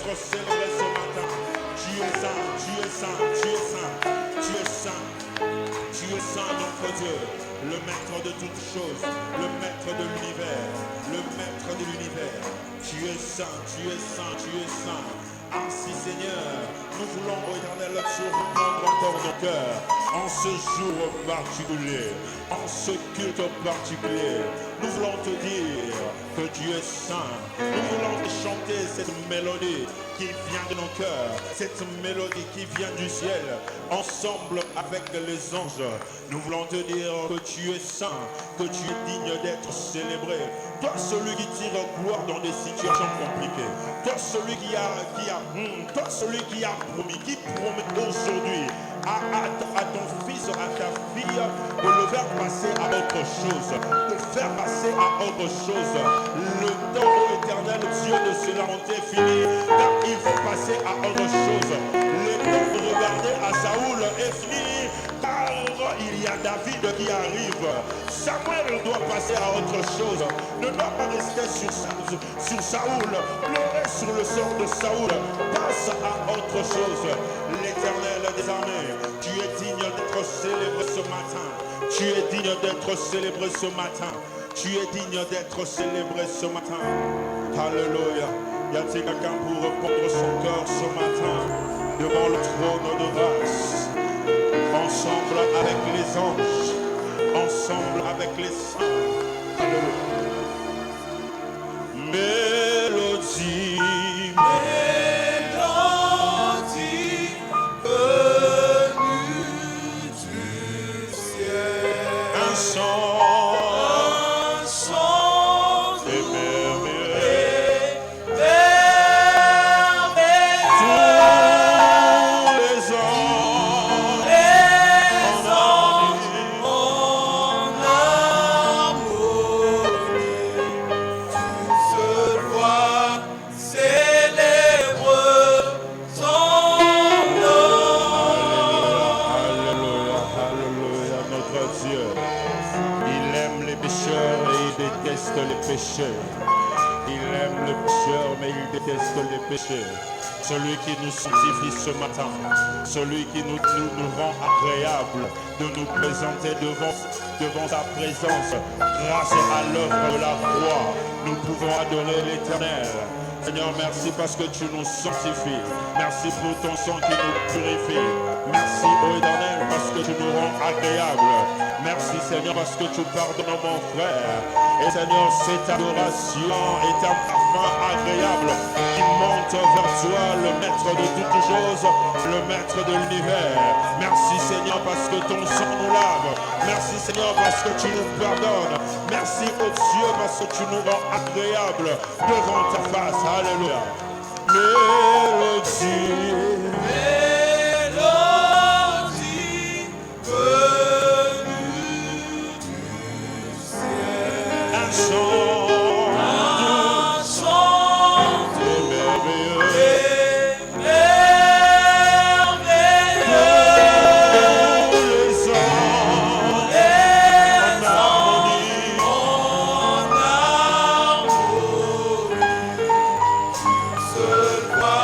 d'être célébré ce matin. Tu es saint, tu es saint, tu es saint, tu es saint. Tu es saint, notre Dieu, le maître de toutes choses, le maître de l'univers, le maître de l'univers. Tu es saint, tu es saint, tu es saint. Ainsi, Seigneur, nous voulons, ô Éternel, te reprendre encore nos cœurs en ce jour particulier, en ce culte particulier. Nous voulons te dire que tu es saint. Nous voulons te chanter cette mélodie qui vient de nos cœurs, cette mélodie qui vient du ciel, ensemble avec les anges. Nous voulons te dire que tu es saint, que tu es digne d'être célébré. Toi, celui qui tire gloire dans des situations compliquées. Toi, celui toi, celui qui a promis, qui promet aujourd'hui à ton fils, à ta fille, de le faire passer à autre chose, de faire passer à autre chose. Le temps éternel, Dieu de ce lamenté est fini, car il faut passer à autre chose. Le temps de regarder à Saoul est fini, car il y a David qui arrive. Samuel doit passer à autre chose, ne doit pas rester sur Saoul, pleurer sur le sort de Saoul, passe à autre chose. L'Éternel des armées, tu es digne d'être célébré ce matin, tu es digne d'être célébré ce matin, tu es digne d'être célébré ce matin. Alléluia. Y a-t-il quelqu'un pour répondre son cœur ce matin devant le trône de grâce, ensemble avec les anges, ensemble avec les saints? Alléluia. Mélodie, mélodie venue du ciel, un chant il aime le pécheur, mais il déteste les péchés. Celui qui nous sanctifie ce matin, celui qui nous rend agréable de nous présenter devant sa présence. Grâce à l'œuvre de la croix, nous pouvons adorer l'Éternel. Seigneur, merci parce que tu nous sanctifies. Merci pour ton sang qui nous purifie. Merci, ô Éternel, parce que tu nous rends agréables. Merci, Seigneur, parce que tu pardonnes mon frère. Et Seigneur, cette adoration est un parfum agréable qui monte vers toi, le maître de toutes choses, le maître de l'univers. Merci, Seigneur, parce que ton sang nous lave. Merci, Seigneur, parce que tu nous pardonnes. Merci, ô Dieu, parce que tu nous rends agréables devant ta face. Alléluia. Mélodie. se voit.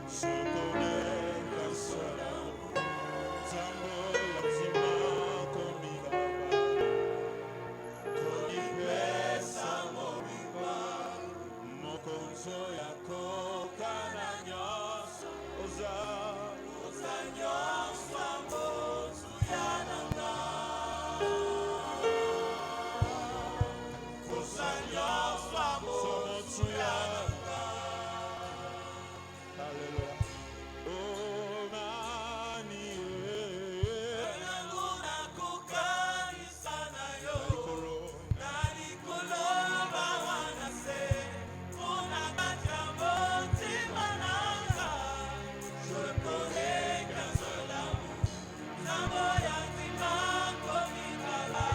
Je connais qu'un seul amour. Tambo yatima komigaba. Konipesa mobiba. Mokonzo yako kananyos. Oza nyos amozu yananga. Oza nyos amozu yananga. Hallelujah. Oh, nani, Nanguna kukari sana yo. Kolo. Nani kuloba wanase. Kuna kachamo timananga. Je connais qu'un seul amour. Zambo yatima komikala.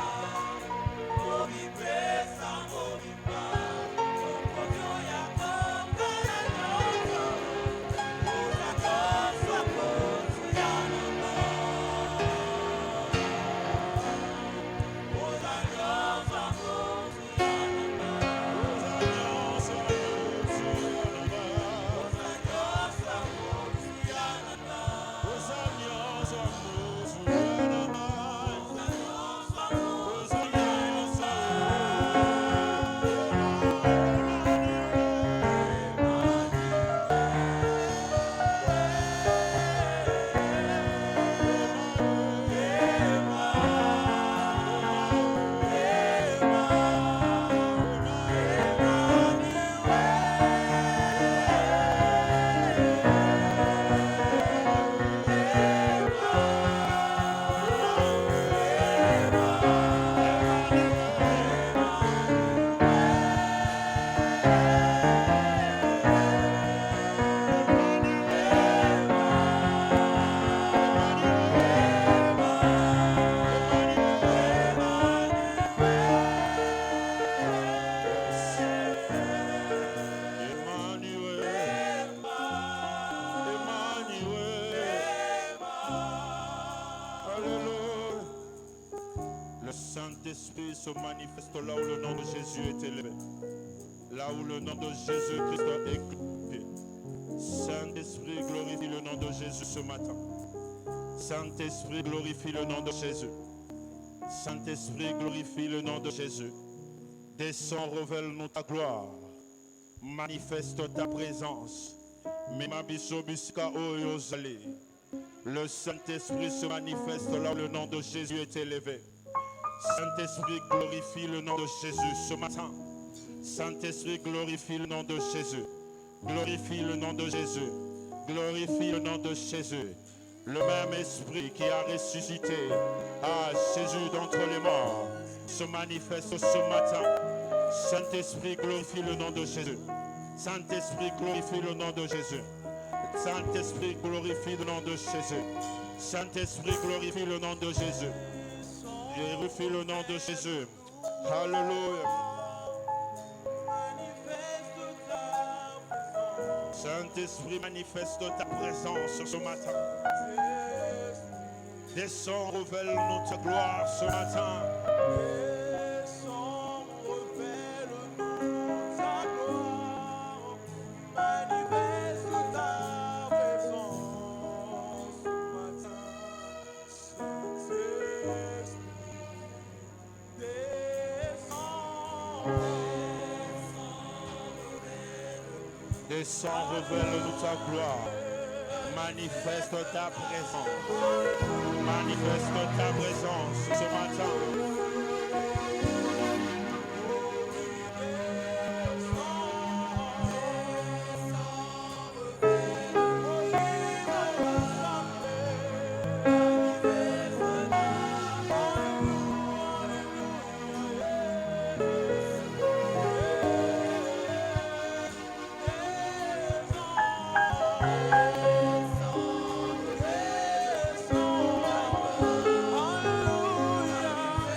Komipesa momipa. Okojo yako kala nyoto. Le Saint-Esprit se manifeste là où le nom de Jésus est élevé. Là où le nom de Jésus-Christ est glorifié. Saint-Esprit, glorifie le nom de Jésus ce matin. Saint-Esprit, glorifie le nom de Jésus. Saint-Esprit, glorifie le nom de Jésus. Descends, révèle-nous ta gloire. Manifeste ta présence. Le Saint-Esprit se manifeste là où le nom de Jésus est élevé. Saint-Esprit, glorifie le nom de Jésus ce matin. Saint-Esprit, glorifie le nom de Jésus. Glorifie le nom de Jésus. Glorifie le nom de Jésus. Le même esprit qui a ressuscité à Jésus d'entre les morts se manifeste ce matin. Saint-Esprit, glorifie le nom de Jésus. Saint-Esprit, glorifie le nom de Jésus. Saint-Esprit, glorifie le nom de Jésus. Saint-Esprit, glorifie le nom de Jésus. Glorifie le nom de Jésus. Alléluia. Saint-Esprit, manifeste ta présence ce matin. Descends, révèle-nous ta gloire ce matin. Descends, révèle-nous ta gloire. Manifeste ta présence ce matin. Saint-Esprit, descends. Descends, révèle-nous ta gloire. Manifeste ta présence. Manifeste ta présence ce matin. Hallelujah.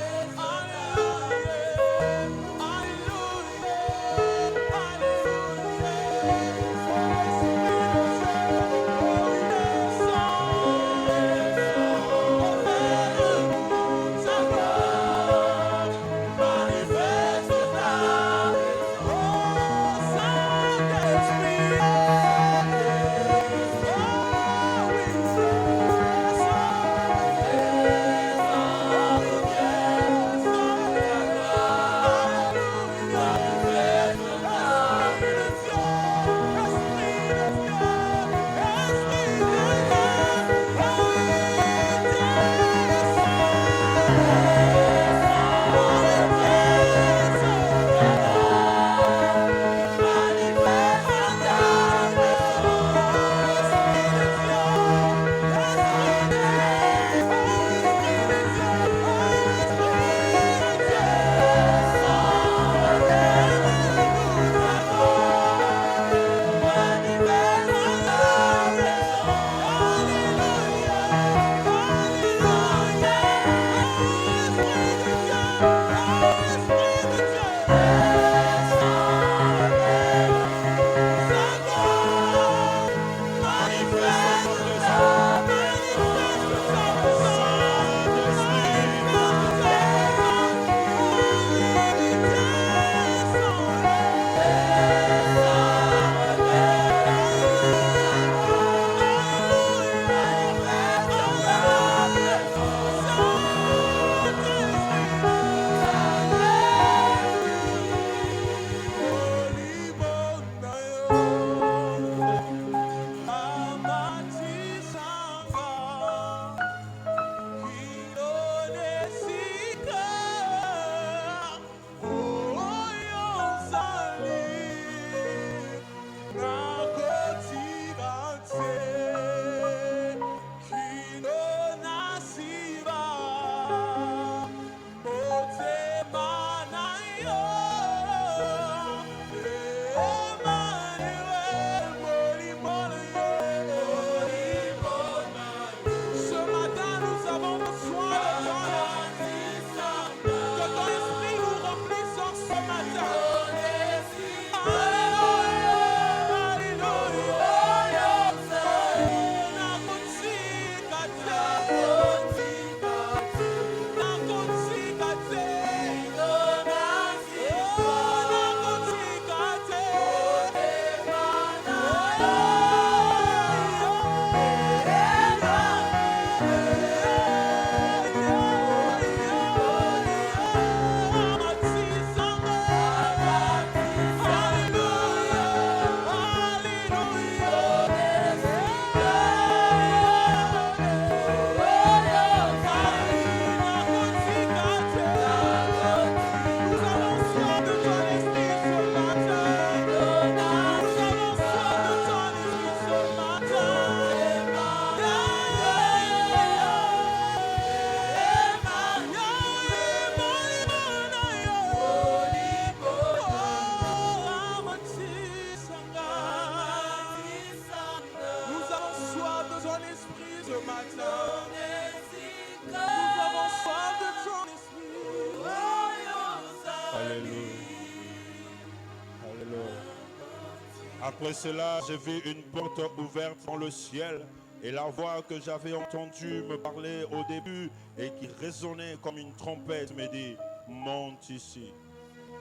Après cela, j'ai vu une porte ouverte dans le ciel et la voix que j'avais entendue me parler au début et qui résonnait comme une trompette me dit, monte ici,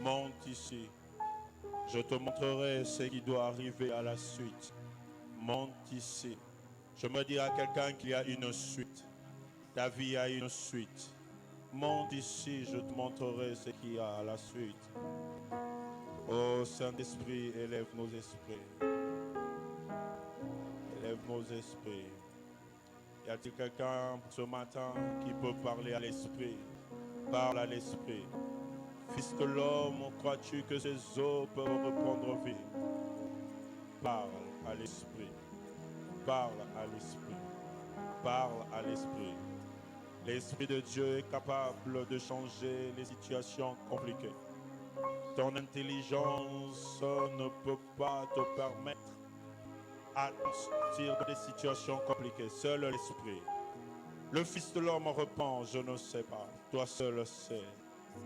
monte ici. Je te montrerai ce qui doit arriver à la suite. Monte ici. Je me dis à quelqu'un qu'il y a une suite. Ta vie a une suite. Monte ici, je te montrerai ce qu'il y a à la suite. Oh Saint-Esprit, élève nos esprits. Élève nos esprits. Y a-t-il quelqu'un ce matin qui peut parler à l'esprit? Parle à l'esprit. Fils de l'homme, crois-tu que ces eaux peuvent reprendre vie? Parle à l'esprit. Parle à l'esprit. Parle à l'esprit. L'Esprit de Dieu est capable de changer les situations compliquées. Ton intelligence ne peut pas te permettre à sortir de des situations compliquées. Seul l'Esprit. Le Fils de l'homme répond, je ne sais pas. Toi seul sais.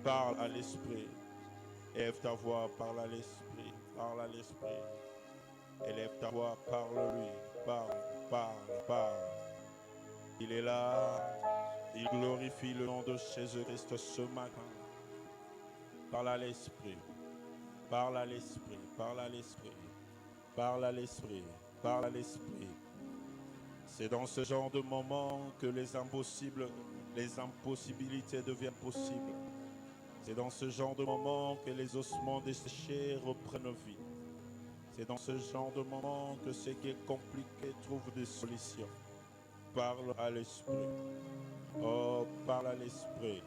Parle à l'Esprit. Élève ta voix, parle à l'Esprit. Parle à l'Esprit. Élève ta voix, parle-lui. Parle, parle, parle. Il est là. Il glorifie le nom de Jésus-Christ ce matin. Parle à l'Esprit. Parle à l'Esprit. Parle à l'Esprit. Parle à l'Esprit. Parle à l'Esprit. C'est dans ce genre de moment que les impossibilités deviennent possibles. C'est dans ce genre de moment que les ossements desséchés reprennent vie. C'est dans ce genre de moment que ce qui est compliqué trouve des solutions. Parle à l'Esprit. Oh, parle à l'Esprit.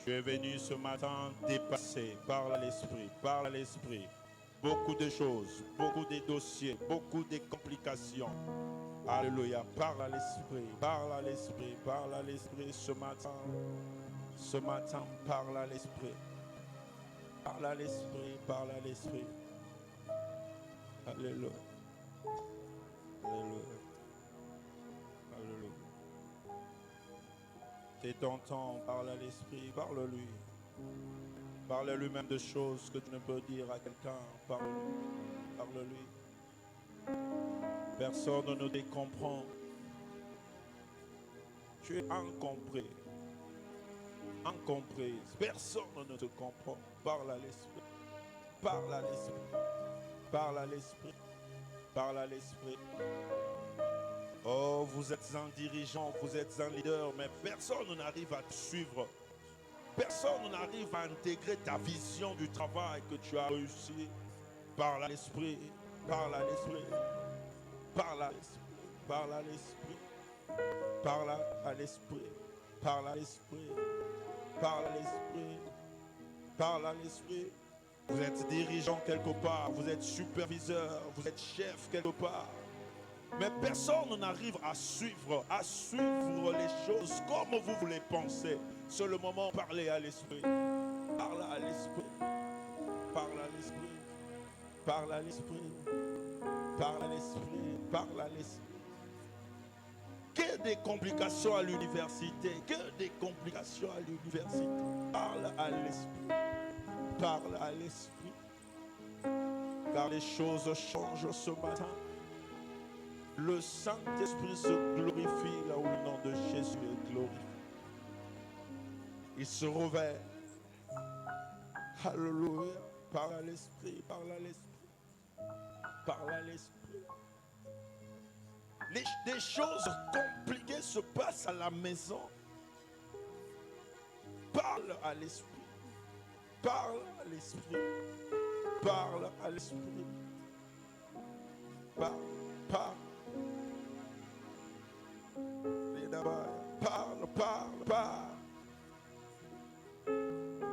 Tu es venu ce matin dépasser. Parle à l'Esprit. Parle à l'Esprit. Beaucoup de choses, beaucoup de dossiers, beaucoup de complications. Alléluia. Parle à l'Esprit. Parle à l'Esprit. Parle à l'Esprit ce matin. Ce matin, parle à l'Esprit. Parle à l'Esprit. Parle à l'Esprit. Alléluia. Alléluia. Alléluia. C'est ton temps, parle à l'Esprit, parle-lui. Parle-lui même de choses que tu ne peux dire à quelqu'un. Parle-lui. Parle-lui. Personne ne te comprend. Tu es incompris. Incomprise. Personne ne te comprend. Parle à l'Esprit. Parle à l'Esprit. Parle à l'Esprit. Parle à l'Esprit. Oh, vous êtes un dirigeant, vous êtes un leader, mais personne n'arrive à te suivre. Personne n'arrive à intégrer ta vision du travail que tu as réussi. Parle à l'Esprit. Parle à l'Esprit. Parle à l'Esprit. Parle à l'Esprit. Parle à l'Esprit. Parle à l'Esprit. Parle à l'Esprit. Parle à l'Esprit. Vous êtes dirigeant quelque part, vous êtes superviseur, vous êtes chef quelque part. Mais personne n'arrive à suivre les choses comme vous voulez penser. C'est le moment de parler à l'Esprit. Parle à l'Esprit. Parle à l'Esprit. Parle à l'Esprit. Parle à l'Esprit. Parle à l'Esprit. Que des complications à l'université. Que des complications à l'université. Parle à l'Esprit. Parle à l'Esprit. Car les choses changent ce matin. Le Saint-Esprit se glorifie là où le nom de Jésus est glorifié. Il se réveille. Alléluia. Parle à l'Esprit, parle à l'Esprit. Parle à l'Esprit. Des choses compliquées se passent à la maison. Parle à l'Esprit. Parle à l'Esprit. Parle à l'Esprit. Parle, parle. Parle, parle, parle.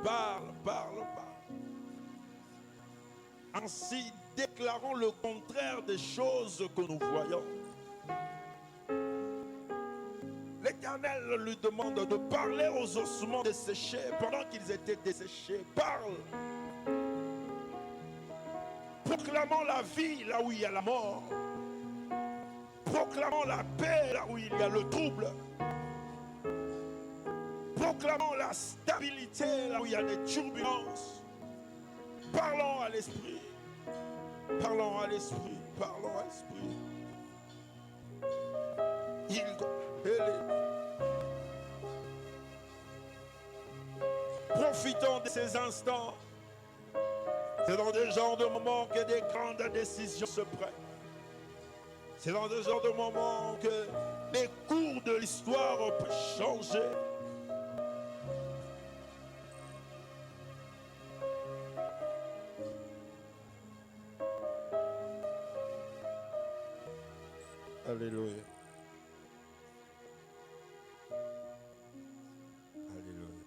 Parle, parle, parle. Ainsi, déclarons le contraire des choses que nous voyons. L'Éternel lui demande de parler aux ossements desséchés pendant qu'ils étaient desséchés. Parle. Proclamons la vie là où il y a la mort. Proclamons la paix là où il y a le trouble. Proclamons la stabilité là où il y a des turbulences. Parlons à l'Esprit. Parlons à l'esprit, parlons à l'esprit. Profitons de ces instants. C'est dans des genres de moments que des grandes décisions se prennent. C'est dans des genres de moments que les cours de l'histoire peuvent changer. Alléluia. Alléluia.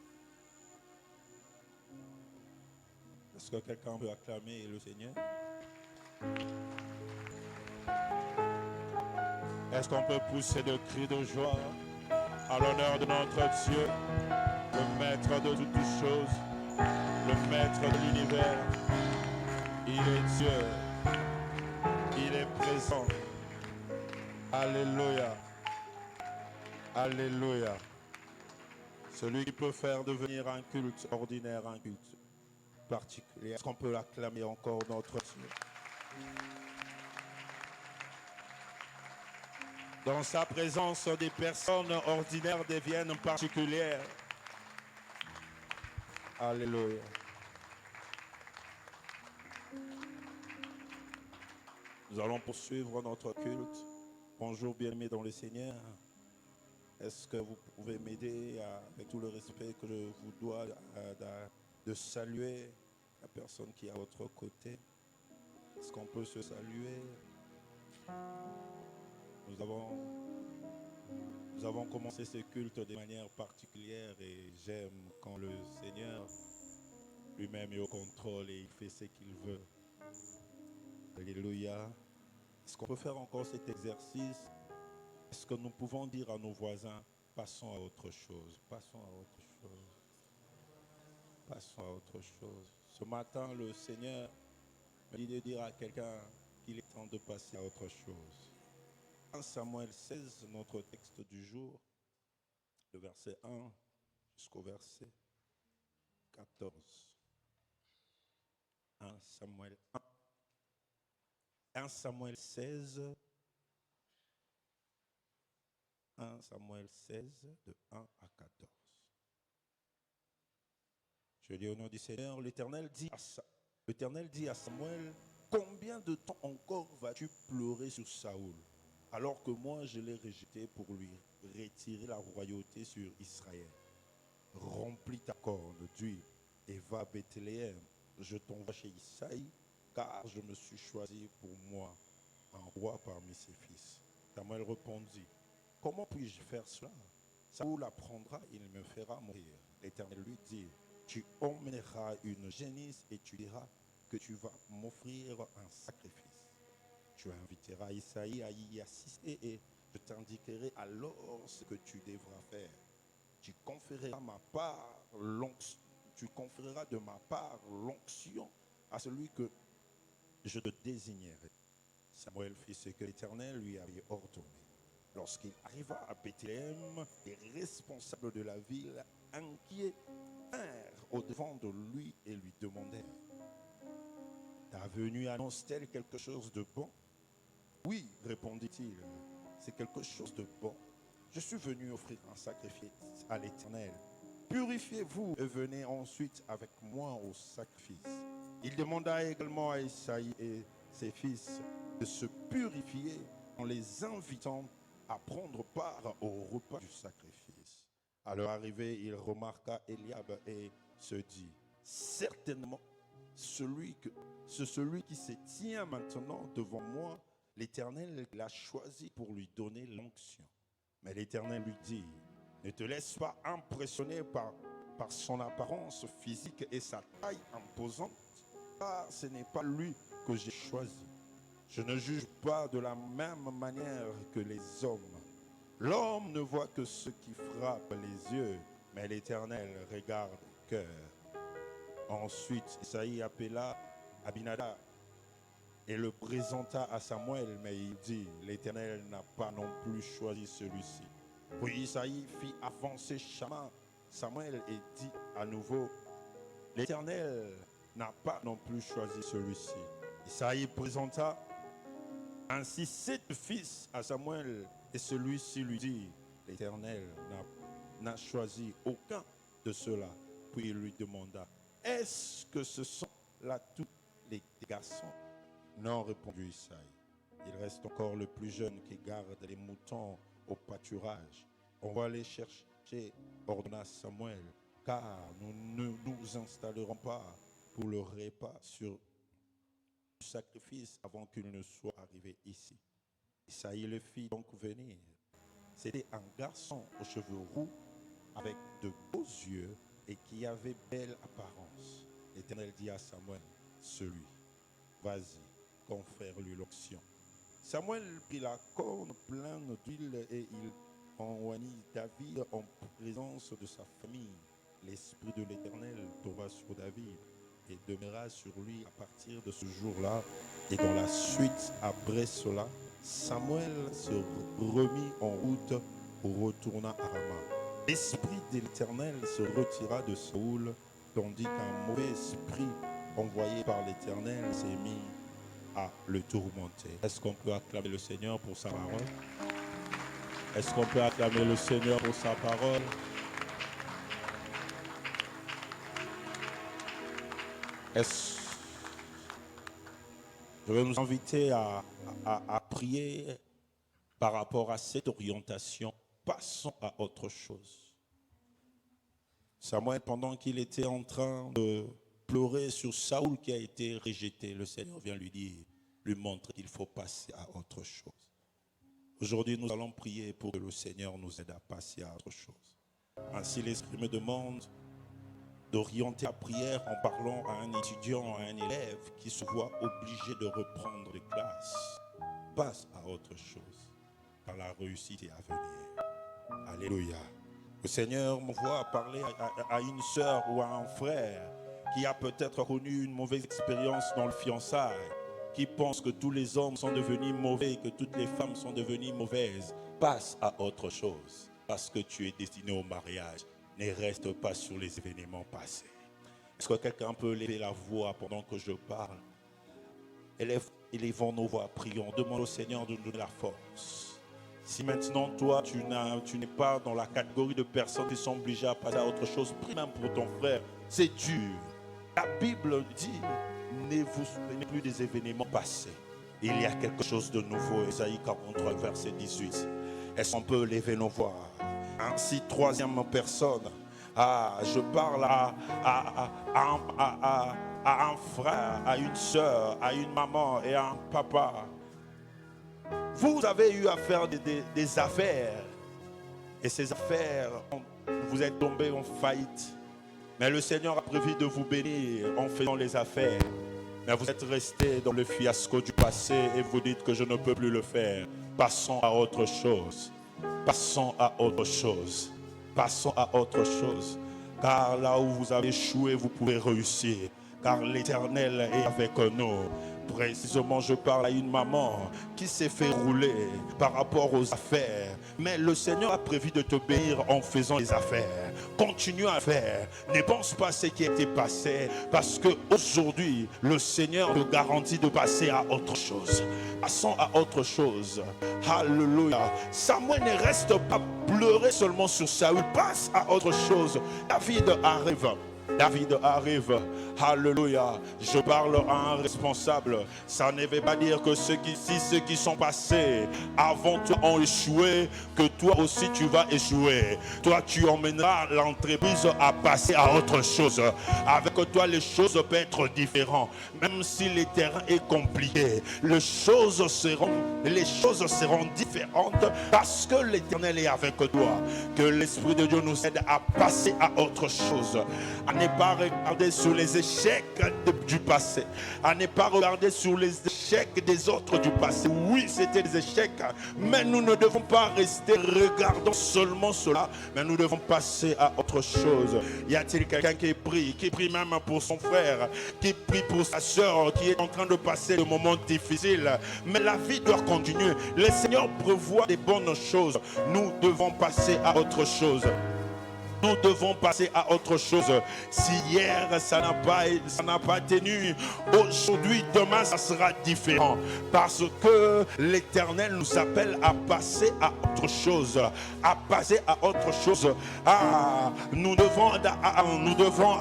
Est-ce que quelqu'un peut acclamer le Seigneur? Est-ce qu'on peut pousser de cris de joie à l'honneur de notre Dieu, le maître de toutes choses, le maître de l'univers? Il est Dieu, il est présent. Alléluia. Alléluia. Celui qui peut faire devenir un culte ordinaire un culte particulier. Est-ce qu'on peut acclamer encore notre Dieu? Dans sa présence, des personnes ordinaires deviennent particulières. Alléluia. Nous allons poursuivre notre culte. Bonjour bien-aimés dans le Seigneur. Est-ce que vous pouvez m'aider avec tout le respect que je vous dois de saluer la personne qui est à votre côté? Est-ce qu'on peut se saluer? Nous avons commencé ce culte de manière particulière et j'aime quand le Seigneur lui-même est au contrôle et il fait ce qu'il veut. Alléluia. Est-ce qu'on peut faire encore cet exercice? Est-ce que nous pouvons dire à nos voisins, passons à autre chose, passons à autre chose, passons à autre chose. Ce matin, le Seigneur me dit de dire à quelqu'un qu'il est temps de passer à autre chose. 1 Samuel 16, notre texte du jour, le verset 1 jusqu'au verset 14. 1 Samuel 1. 1 Samuel 16, 1 Samuel 16, de 1 à 14. Je lis au nom du Seigneur, l'Éternel dit à Samuel, combien de temps encore vas-tu pleurer sur Saoul, alors que moi je l'ai rejeté pour lui retirer la royauté sur Israël? Remplis ta corne d'huile et va à Bethléem. Je t'envoie chez Isaïe, car je me suis choisi pour moi un roi parmi ses fils. Samuel répondit, comment puis-je faire cela? Saoul apprendra, il me fera mourir. L'Éternel lui dit, tu emmèneras une génisse et tu diras que tu vas m'offrir un sacrifice. Tu inviteras Isaïe à y assister et je t'indiquerai alors ce que tu devras faire. Tu conféreras de ma part l'onction à celui que je te désignerai. Samuel fit ce que l'Éternel lui avait ordonné. Lorsqu'il arriva à Bethléem, les responsables de la ville, inquiets, vinrent au-devant de lui et lui demandèrent, ta venue annonce-t-elle quelque chose de bon? Oui, répondit-il, c'est quelque chose de bon. Je suis venu offrir un sacrifice à l'Éternel. Purifiez-vous et venez ensuite avec moi au sacrifice. Il demanda également à Isaïe et ses fils de se purifier en les invitant à prendre part au repas du sacrifice. À leur arrivée, il remarqua Eliab et se dit, certainement, celui qui se tient maintenant devant moi, l'Éternel l'a choisi pour lui donner l'onction. Mais l'Éternel lui dit, ne te laisse pas impressionner par son apparence physique et sa taille imposante, car ce n'est pas lui que j'ai choisi. Je ne juge pas de la même manière que les hommes. L'homme ne voit que ce qui frappe les yeux, mais l'Éternel regarde le cœur. Ensuite, Isaïe appela Abinadab et le présenta à Samuel, mais il dit, l'Éternel n'a pas non plus choisi celui-ci. Puis Isaïe fit avancer Samuel et dit à nouveau, l'Éternel n'a pas non plus choisi celui-ci. Isaïe présenta ainsi 7 fils à Samuel, et celui-ci lui dit, l'Éternel n'a choisi aucun de ceux-là. Puis il lui demanda, est-ce que ce sont là tous les garçons? Non, répondit Isaïe. Il reste encore le plus jeune qui garde les moutons au pâturage. On va aller chercher, ordonna Samuel, car nous ne nous installerons pas pour le repas sur le sacrifice avant qu'il ne soit arrivé ici. Isaïe le fit donc venir. C'était un garçon aux cheveux roux, avec de beaux yeux et qui avait belle apparence. L'Éternel dit à Samuel, celui, vas-y, confère-lui l'onction. Samuel prit la corne pleine d'huile et il enjoignit David en présence de sa famille. L'Esprit de l'Éternel tomba sur David et demeura sur lui à partir de ce jour-là. Et dans la suite, après cela, Samuel se remit en route pour retourner à Rama. L'Esprit de l'Éternel se retira de Saoul, tandis qu'un mauvais esprit envoyé par l'Éternel s'est mis à le tourmenter. Est-ce qu'on peut acclamer le Seigneur pour sa parole? Est-ce qu'on peut acclamer le Seigneur pour sa parole? Je vais nous inviter à prier par rapport à cette orientation. Passons à autre chose. Samuel, pendant qu'il était en train de pleurer sur Saoul qui a été rejeté, le Seigneur vient lui montrer qu'il faut passer à autre chose. Aujourd'hui, nous allons prier pour que le Seigneur nous aide à passer à autre chose. Ainsi, l'Esprit me demande d'orienter la prière en parlant à un étudiant, à un élève qui se voit obligé de reprendre les classes. Passe à autre chose, car la réussite est à venir. Alléluia. Le Seigneur me voit parler à une sœur ou à un frère qui a peut-être connu une mauvaise expérience dans le fiançailles, qui pense que tous les hommes sont devenus mauvais, que toutes les femmes sont devenues mauvaises. Passe à autre chose, parce que tu es destiné au mariage. Ne reste pas sur les événements passés. Est-ce que quelqu'un peut lever la voix pendant que je parle? Élevons nos voix, prions, demande au Seigneur de nous donner la force. Si maintenant toi tu n'es pas dans la catégorie de personnes qui sont obligées à passer à autre chose, prie même pour ton frère, c'est dur. La Bible dit, ne vous souvenez plus des événements passés. Il y a quelque chose de nouveau. Ésaïe 43, verset 18. Est-ce qu'on peut lever nos voix? Ainsi, troisième personne, je parle à un frère, à une soeur, à une maman et à un papa. Vous avez eu à faire des affaires, et ces affaires, vous êtes tombés en faillite. Mais le Seigneur a prévu de vous bénir en faisant les affaires. Mais vous êtes restés dans le fiasco du passé et vous dites que je ne peux plus le faire. Passons à autre chose. Passons à autre chose. Passons à autre chose. Car là où vous avez échoué, vous pouvez réussir. Car l'Éternel est avec nous. Précisément, je parle à une maman qui s'est fait rouler par rapport aux affaires. Mais le Seigneur a prévu de te bénir en faisant les affaires. Continue à faire. Ne pense pas ce qui a été passé. Parce qu'aujourd'hui, le Seigneur te garantit de passer à autre chose. Passons à autre chose. Alléluia. Samuel ne reste pas pleurer seulement sur Saül. Passe à autre chose. David arrive. David arrive. Alléluia. Je parle à un responsable. Ça ne veut pas dire que ceux qui sont passés avant toi ont échoué, que toi aussi tu vas échouer. Toi tu emmèneras l'entreprise à passer à autre chose. Avec toi les choses peuvent être différentes. Même si le terrain est compliqué, les choses seront différentes parce que l'Éternel est avec toi. Que l'Esprit de Dieu nous aide à passer à autre chose. À ne pas regarder sur les échecs du passé, à ne pas regarder sur les échecs des autres du passé. Oui, c'était des échecs, mais nous ne devons pas rester regardant seulement cela, mais nous devons passer à autre chose. Y a-t-il quelqu'un qui prie même pour son frère, qui prie pour sa soeur qui est en train de passer des moments difficiles, mais la vie doit continuer. Le Seigneur prévoit des bonnes choses. Nous devons passer à autre chose. nous devons passer à autre chose. Si hier ça n'a pas tenu, aujourd'hui, demain ça sera différent. Parce que l'Éternel nous appelle à passer à autre chose. À passer à autre chose. Nous devons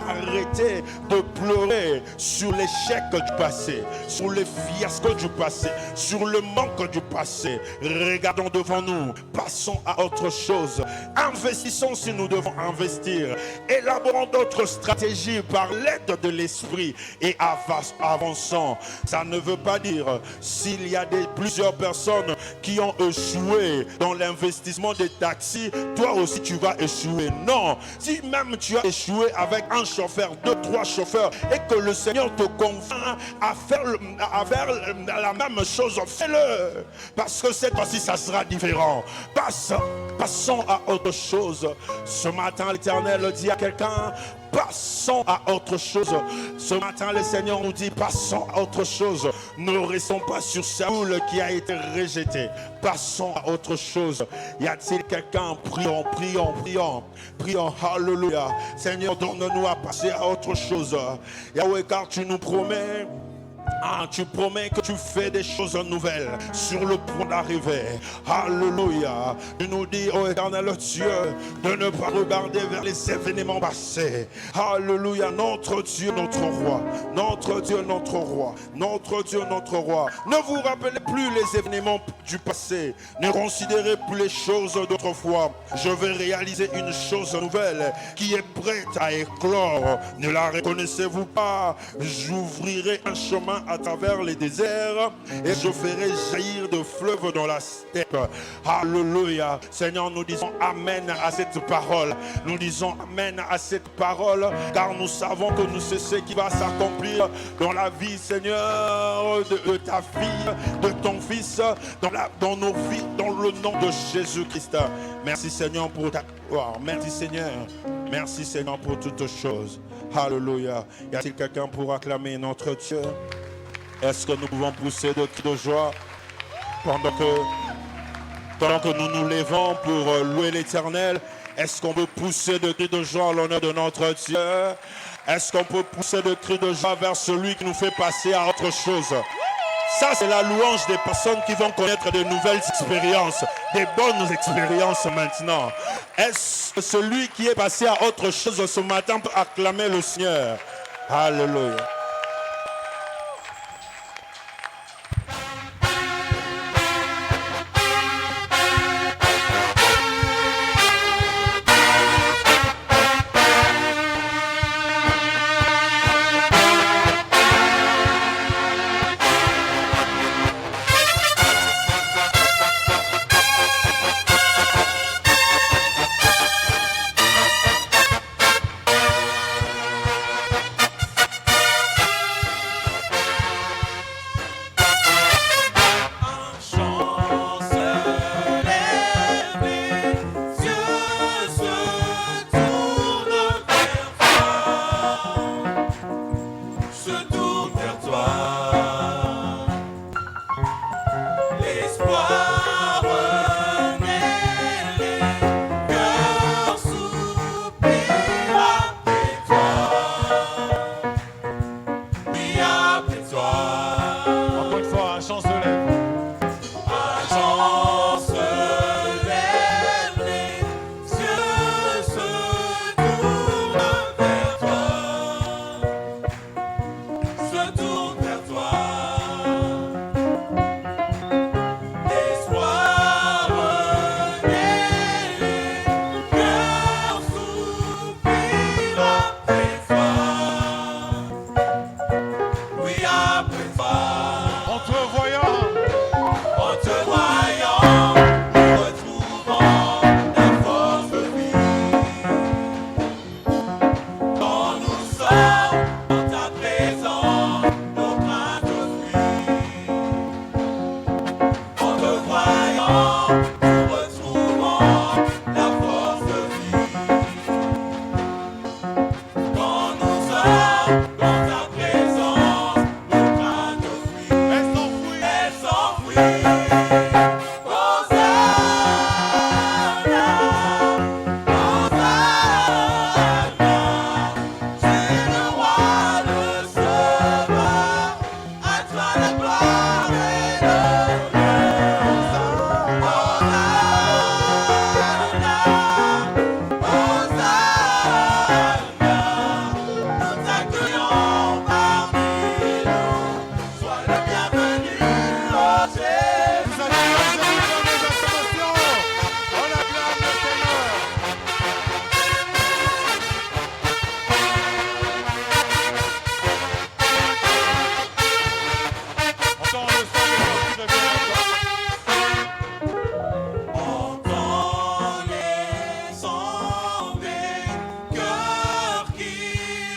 arrêter de pleurer sur l'échec du passé, sur les fiascos du passé, sur le manque du passé. Regardons devant nous, passons à autre chose. Investissons si nous devons investir. Élaborons d'autres stratégies par l'aide de l'esprit et avançons. Ça ne veut pas dire s'il y a plusieurs personnes qui ont échoué dans l'investissement des taxis, toi aussi tu vas échouer. Non, si même tu as échoué avec un chauffeur, 2, 3 chauffeurs, et que le Seigneur te convainc à faire la même chose, fais-le. Parce que cette fois-ci, ça sera différent. Passons à autre chose. Ce matin, l'Éternel dit à quelqu'un, passons à autre chose. Ce matin, le Seigneur nous dit, passons à autre chose. Ne restons pas sur Saoul qui a été rejeté. Passons à autre chose. Y a-t-il quelqu'un? Prions, alléluia. Seigneur, donne-nous à passer à autre chose. Yahweh, car tu nous promets. Tu promets que tu fais des choses nouvelles sur le point d'arriver. Alléluia. Tu nous dis, oh éternel Dieu, de ne pas regarder vers les événements passés. Alléluia. Notre Dieu, notre roi. Notre Dieu, notre roi. Notre Dieu, notre roi. Ne vous rappelez plus les événements du passé. Ne considérez plus les choses d'autrefois. Je vais réaliser une chose nouvelle qui est prête à éclore. Ne la reconnaissez-vous pas? J'ouvrirai un chemin à travers les déserts et je ferai jaillir de fleuves dans la steppe. Alléluia. Seigneur, nous disons amen à cette parole. Nous disons amen à cette parole, car nous savons que nous c'est ce qui va s'accomplir dans la vie, Seigneur, de ta fille, de ton fils, dans nos vies, dans le nom de Jésus-Christ. Merci Seigneur pour ta gloire. Merci Seigneur. Merci Seigneur pour toutes choses. Alléluia. Y a-t-il quelqu'un pour acclamer notre Dieu? Est-ce que nous pouvons pousser de cris de joie pendant que nous nous levons pour louer l'Éternel? Est-ce qu'on peut pousser de cris de joie à l'honneur de notre Dieu? Est-ce qu'on peut pousser de cris de joie vers celui qui nous fait passer à autre chose? Ça, c'est la louange des personnes qui vont connaître de nouvelles expériences, des bonnes expériences maintenant. Est-ce que celui qui est passé à autre chose ce matin peut acclamer le Seigneur? Alléluia.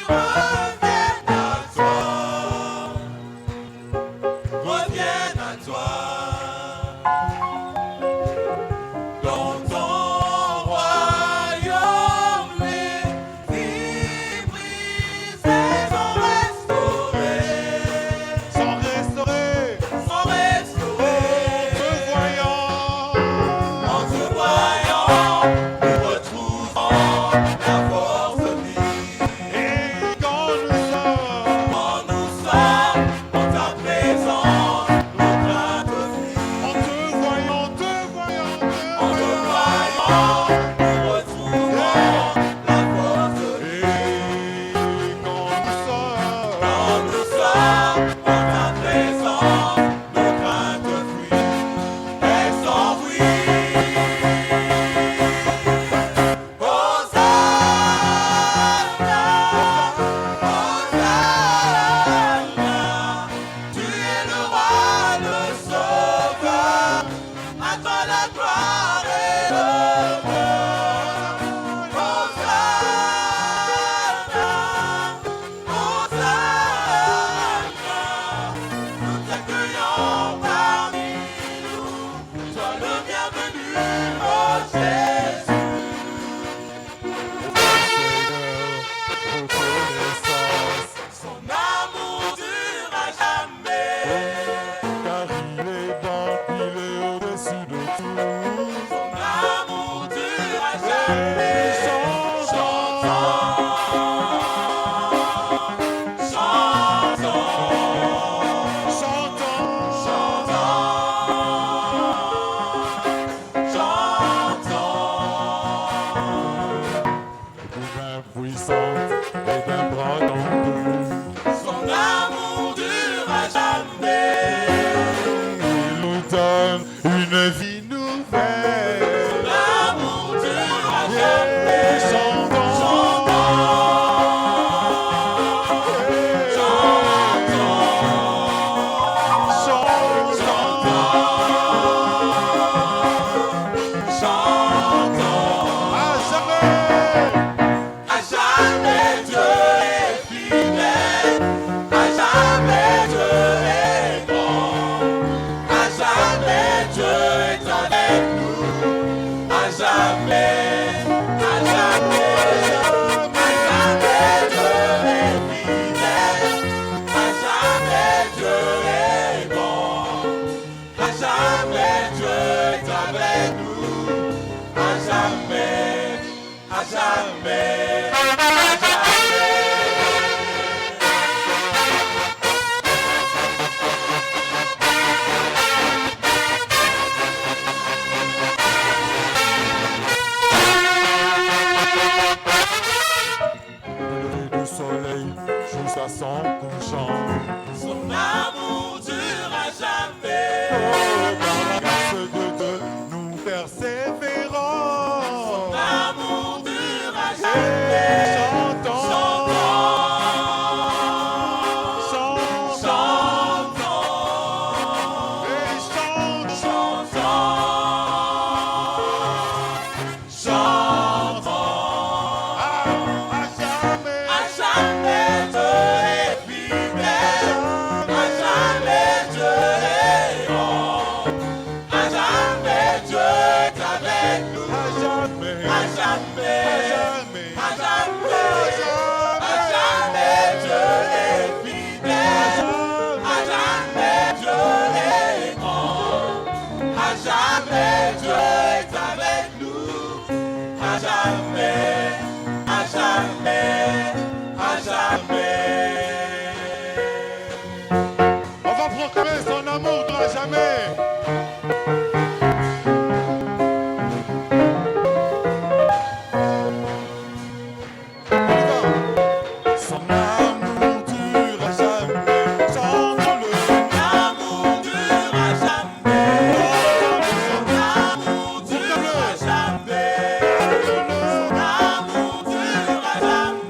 reviennent à toi. Dans ton royaume, les vies brisées sont restaurées. Sont restaurés. Sont restaurées. En te voyant, En te voyant, nous retrouvons la force de vie. et quand nous sommes, Quand nous sommes en ta présence, nos craintes fuient. en te voyant, En te voyant, nous retrouvons la force de vie. et quand nous sommes, Quand nous sommes en ta présence, nos craintes fuient. Elles s'enfuient. Hosanna, tu es le roi, le sauveur, à toi la gloire et l'honneur. Hosanna, Hosanna, nous t'accueillons parmi nous, sois le bienvenu, oh Jésus. reconnaissance, Son amour dure à jamais. car il est bon, il est au-dessus de tout. Son amour dure à jamais. Puissante et d'un bras tendu, Son amour dure à jamais. il nous donne une vie nouvelle. Son amour dure à jamais. Chantons, à À jamais Dieu est fidèle, à jamais Dieu est bon, à jamais Dieu est avec nous, à jamais, à jamais Dieu est fidèle, à jamais Dieu est bon, à jamais Dieu est avec nous, à jamais, à jamais, à jamais. le du soleil jusqu'à son couchant. Son amour dure à jamais. Par la grâce de Dieu, nous persévérons. Son amour dure à Et jamais. chantons, et chantons à jamais. À jamais Dieu est fidèle, à jamais Dieu est bon, à jamais Dieu est avec nous, À jamais, à jamais, à à jamais, jamais Dieu est fidèle, à jamais Dieu est bon, à jamais Dieu est avec nous, à jamais, à jamais, à jamais. On va proclamer son amour à jamais. On y va. Son amour dure à jamais. Chante-le. L'amour dure à jamais. Chante-le. L'amour dure à jamais. L'amour dure à jamais.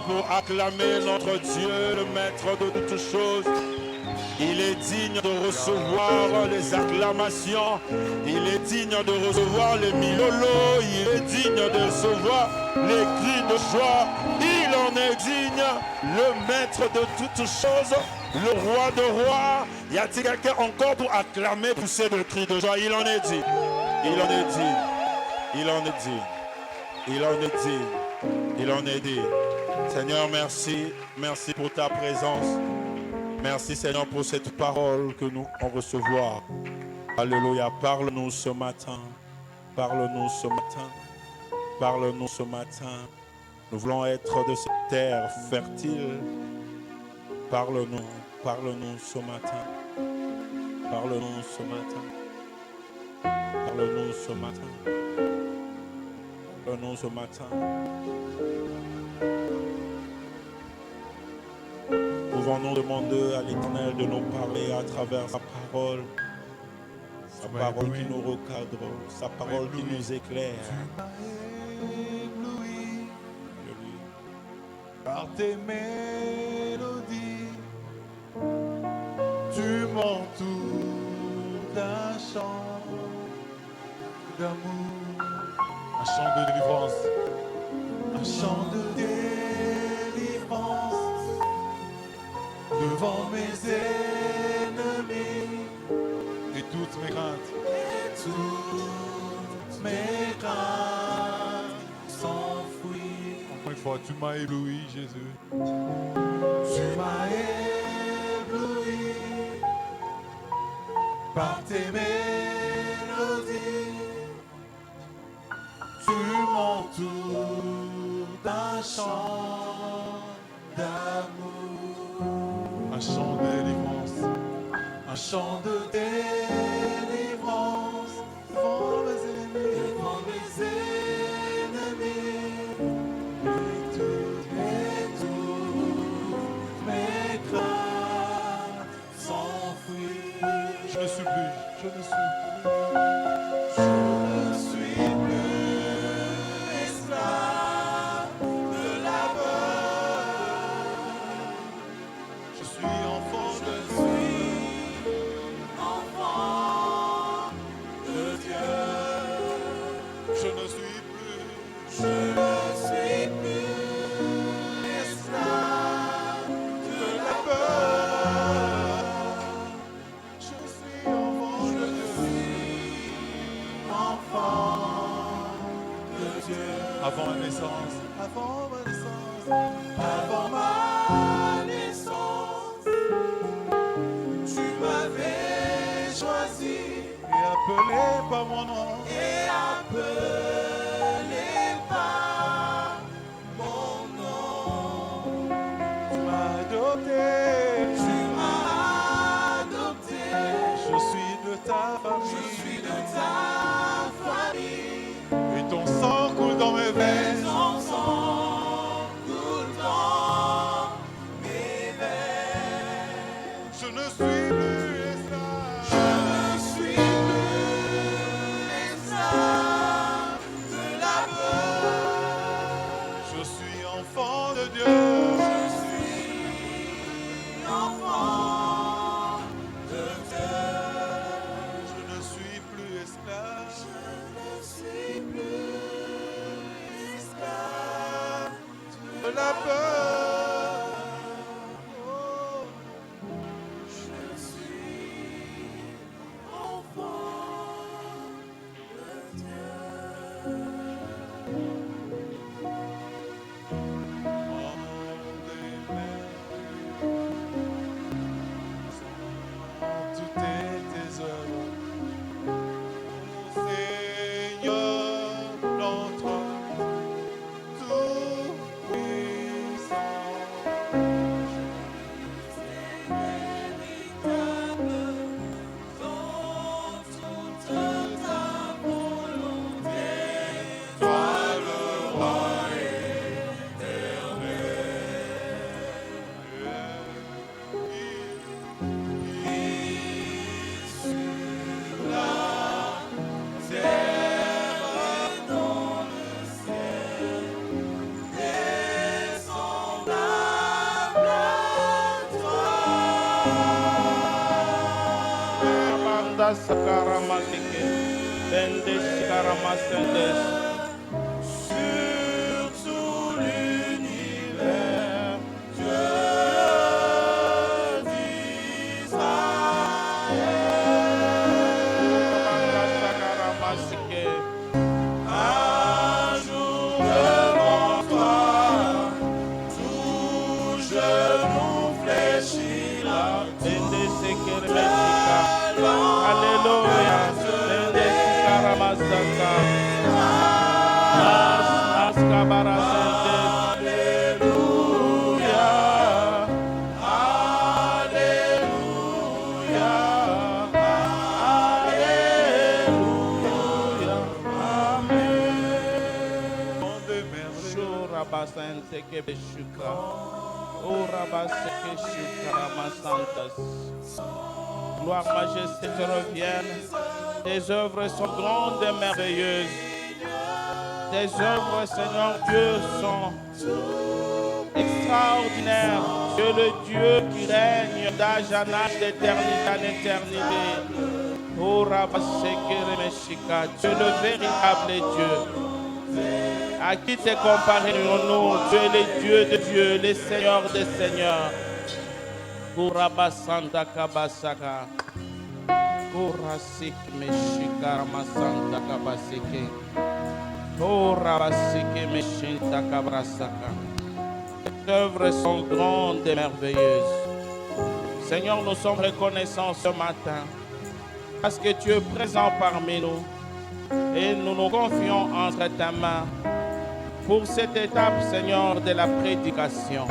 pour acclamer notre Dieu, le maître de toutes choses. Il est digne de recevoir les acclamations. Il est digne de recevoir les milolos. Il est digne de recevoir les cris de joie. Il en est digne, le maître de toutes choses, le roi de rois. Y a-t-il quelqu'un encore pour acclamer, pousser de cris de joie? Il en est digne. Il en est digne. Il en est digne. Il en est digne. Il en est digne. Seigneur, merci. Merci pour ta présence. Merci Seigneur pour cette parole que nous allons recevoir. Alléluia. Parle-nous ce matin. Parle-nous ce matin. Parle-nous ce matin. Nous voulons être de cette terre fertile. Parle-nous. Parle-nous ce matin. Parle-nous ce matin. Parle-nous ce matin. Parle-nous ce matin. Pouvons-nous demander à l'Éternel de nous parler à travers sa parole, sa parole qui nous recadre, sa parole qui nous éclaire. Ébloui par tes mélodies, tu m'entoures d'un chant d'amour, un chant de délivrance, un chant de délivrance devant mes ennemis et toutes mes craintes. Et toutes mes craintes s'enfuient. Encore une fois, tu m'as ébloui, Jésus. Tu m'as ébloui par tes mélodies. Tu m'entoures d'un chant d'amour, un chant de délivrance, un chant de délivrance devant mes ennemis, et toutes mes craintes s'enfuient. Je ne suis plus, je ne suis plus. Avant ma naissance, avant ma naissance, avant ma naissance, tu m'avais choisi et appelé par mon nom, et appelé par mon nom. Tu m'as adopté, je suis de ta famille, et ton sang coule dans mes veines. Ton sang coule dans mes veines. Je ne suis plus esclave. Je ne suis plus esclave de la peur. Je suis enfant de Dieu. Je suis enfant de Dieu. Je ne suis plus esclave. Je ne suis plus de la peur. Oh, je suis Brasakaramaseke. Bendesikaramasentes. sur tout l'univers, Dieu Brasakaramaseke. un jour devant toi, tout genou fléchira. Bendesekeremesika. Alléluia. Bendesikaramasaka. Naskabarasentes. Alléluia, Alléluia, Alléluia, Amen. Nom de merveille. Shurabasenteke beshuka. Urabaseke shukaramasantas. Gloire, majesté te revienne. Tes œuvres sont grandes et merveilleuses. Tes œuvres, Seigneur Dieu, sont extraordinaires. Tu es le Dieu qui règne d'âge en âge, d'éternité en éternité. Urabaseke-remeshika. Tu es le véritable Dieu. À qui te comparerons-nous? Tu es le Dieu de Dieu, le Seigneur des Seigneurs. Urabasanta kabasaka. Urasik meshika ramasanta kabaseke. Urabaseke meshinta kabrasaka. Tes œuvres sont grandes et merveilleuses. Seigneur, nous sommes reconnaissants ce matin parce que tu es présent parmi nous et nous nous confions entre ta main pour cette étape, Seigneur, de la prédication.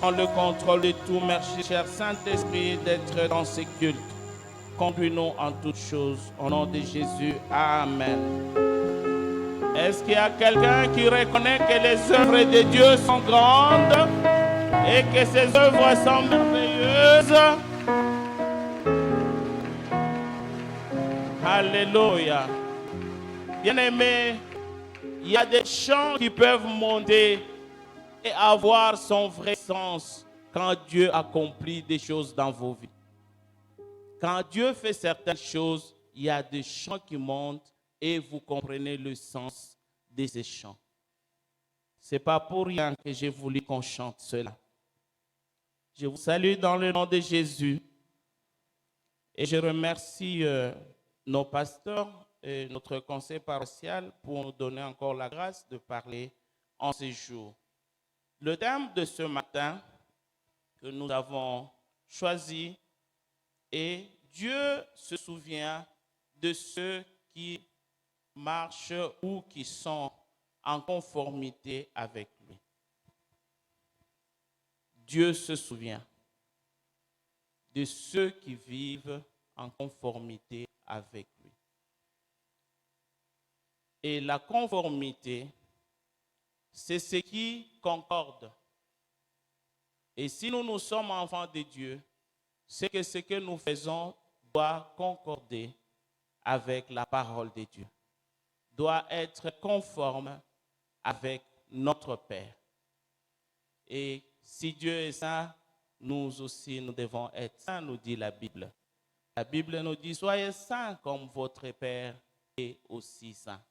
Prends le contrôle de tout, merci, cher Saint-Esprit, d'être dans ce culte. Conduis-nous en toutes choses. Au nom de Jésus, Amen. Est-ce qu'il y a quelqu'un qui reconnaît que les œuvres de Dieu sont grandes et que ses œuvres sont merveilleuses? Alléluia. Bien-aimés, il y a des chants qui peuvent monter et avoir son vrai sens quand Dieu accomplit des choses dans vos vies. Quand Dieu fait certaines choses, il y a des chants qui montent et vous comprenez le sens de ces chants. Ce n'est pas pour rien que j'ai voulu qu'on chante cela. Je vous salue dans le nom de Jésus et je remercie nos pasteurs et notre conseil paroissial pour nous donner encore la grâce de parler en ces jours. Le thème de ce matin que nous avons choisi est Dieu se souvient de ceux qui marchent ou qui sont en conformité avec lui. Dieu se souvient de ceux qui vivent en conformité avec lui. Et la conformité, c'est ce qui concorde. Et si nous sommes enfants de Dieu, c'est que ce que nous faisons doit concorder avec la parole de Dieu, doit être conforme avec notre Père. Et si Dieu est saint, nous aussi, nous devons être saints, nous dit la Bible. La Bible nous dit, soyez saints comme votre Père est aussi saint.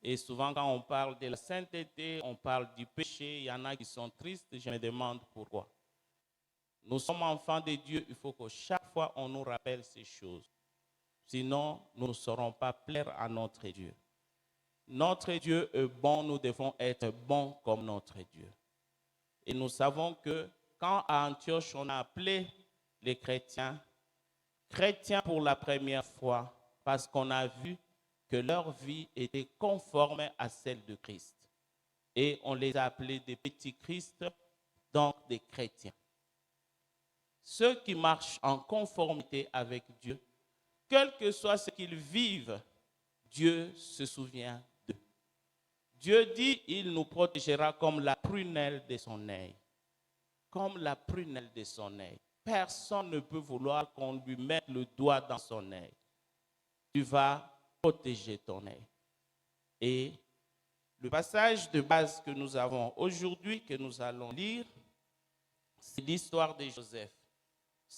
Et souvent, quand on parle de la sainteté, on parle du péché. Il y en a qui sont tristes. Je me demande pourquoi. Nous sommes enfants de Dieu. Il faut que chaque fois, on nous rappelle ces choses. Sinon, nous ne saurons pas plaire à notre Dieu. Notre Dieu est bon. Nous devons être bons comme notre Dieu. Et nous savons que quand à Antioche, on a appelé les chrétiens pour la première fois, parce qu'on a vu que leur vie était conforme à celle de Christ. Et on les a appelés des petits Christ, donc des chrétiens. Ceux qui marchent en conformité avec Dieu, quel que soit ce qu'ils vivent, Dieu se souvient d'eux. Dieu dit, il nous protégera comme la prunelle de son œil. Comme la prunelle de son œil. Personne ne peut vouloir qu'on lui mette le doigt dans son œil. Tu vas protéger ton œil. Et le passage de base que nous avons aujourd'hui, que nous allons lire, c'est l'histoire de Joseph.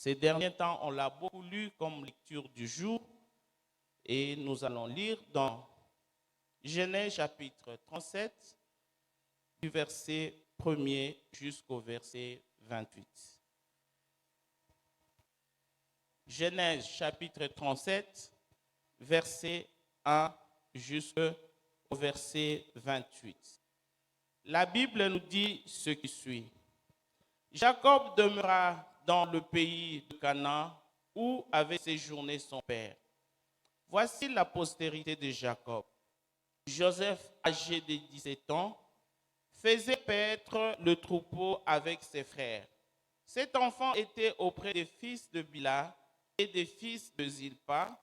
Ces derniers temps, on l'a beaucoup lu comme lecture du jour et nous allons lire dans Genèse chapitre 37, du verset 1er jusqu'au verset 28. Genèse chapitre 37, verset 1 jusqu'au verset 28. La Bible nous dit ce qui suit. Jacob demeura dans le pays de Canaan où avait séjourné son père. Voici la postérité de Jacob. Joseph, âgé de 17 ans, faisait paître le troupeau avec ses frères. Cet enfant était auprès des fils de Bila et des fils de Zilpa,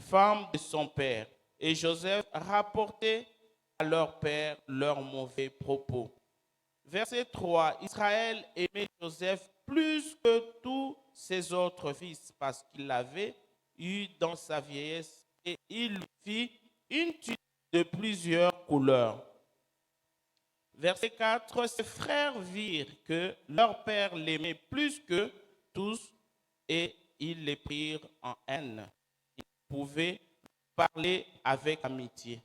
femme de son père. Et Joseph rapportait à leur père leurs mauvais propos. Verset 3. Israël aimait Joseph plus que tous ses autres fils parce qu'il l'avait eu dans sa vieillesse et il lui fit une tunique de plusieurs couleurs. Verset 4. Ses frères virent que leur père l'aimait plus que tous et ils les prirent en haine. Ils pouvaient parler avec amitié.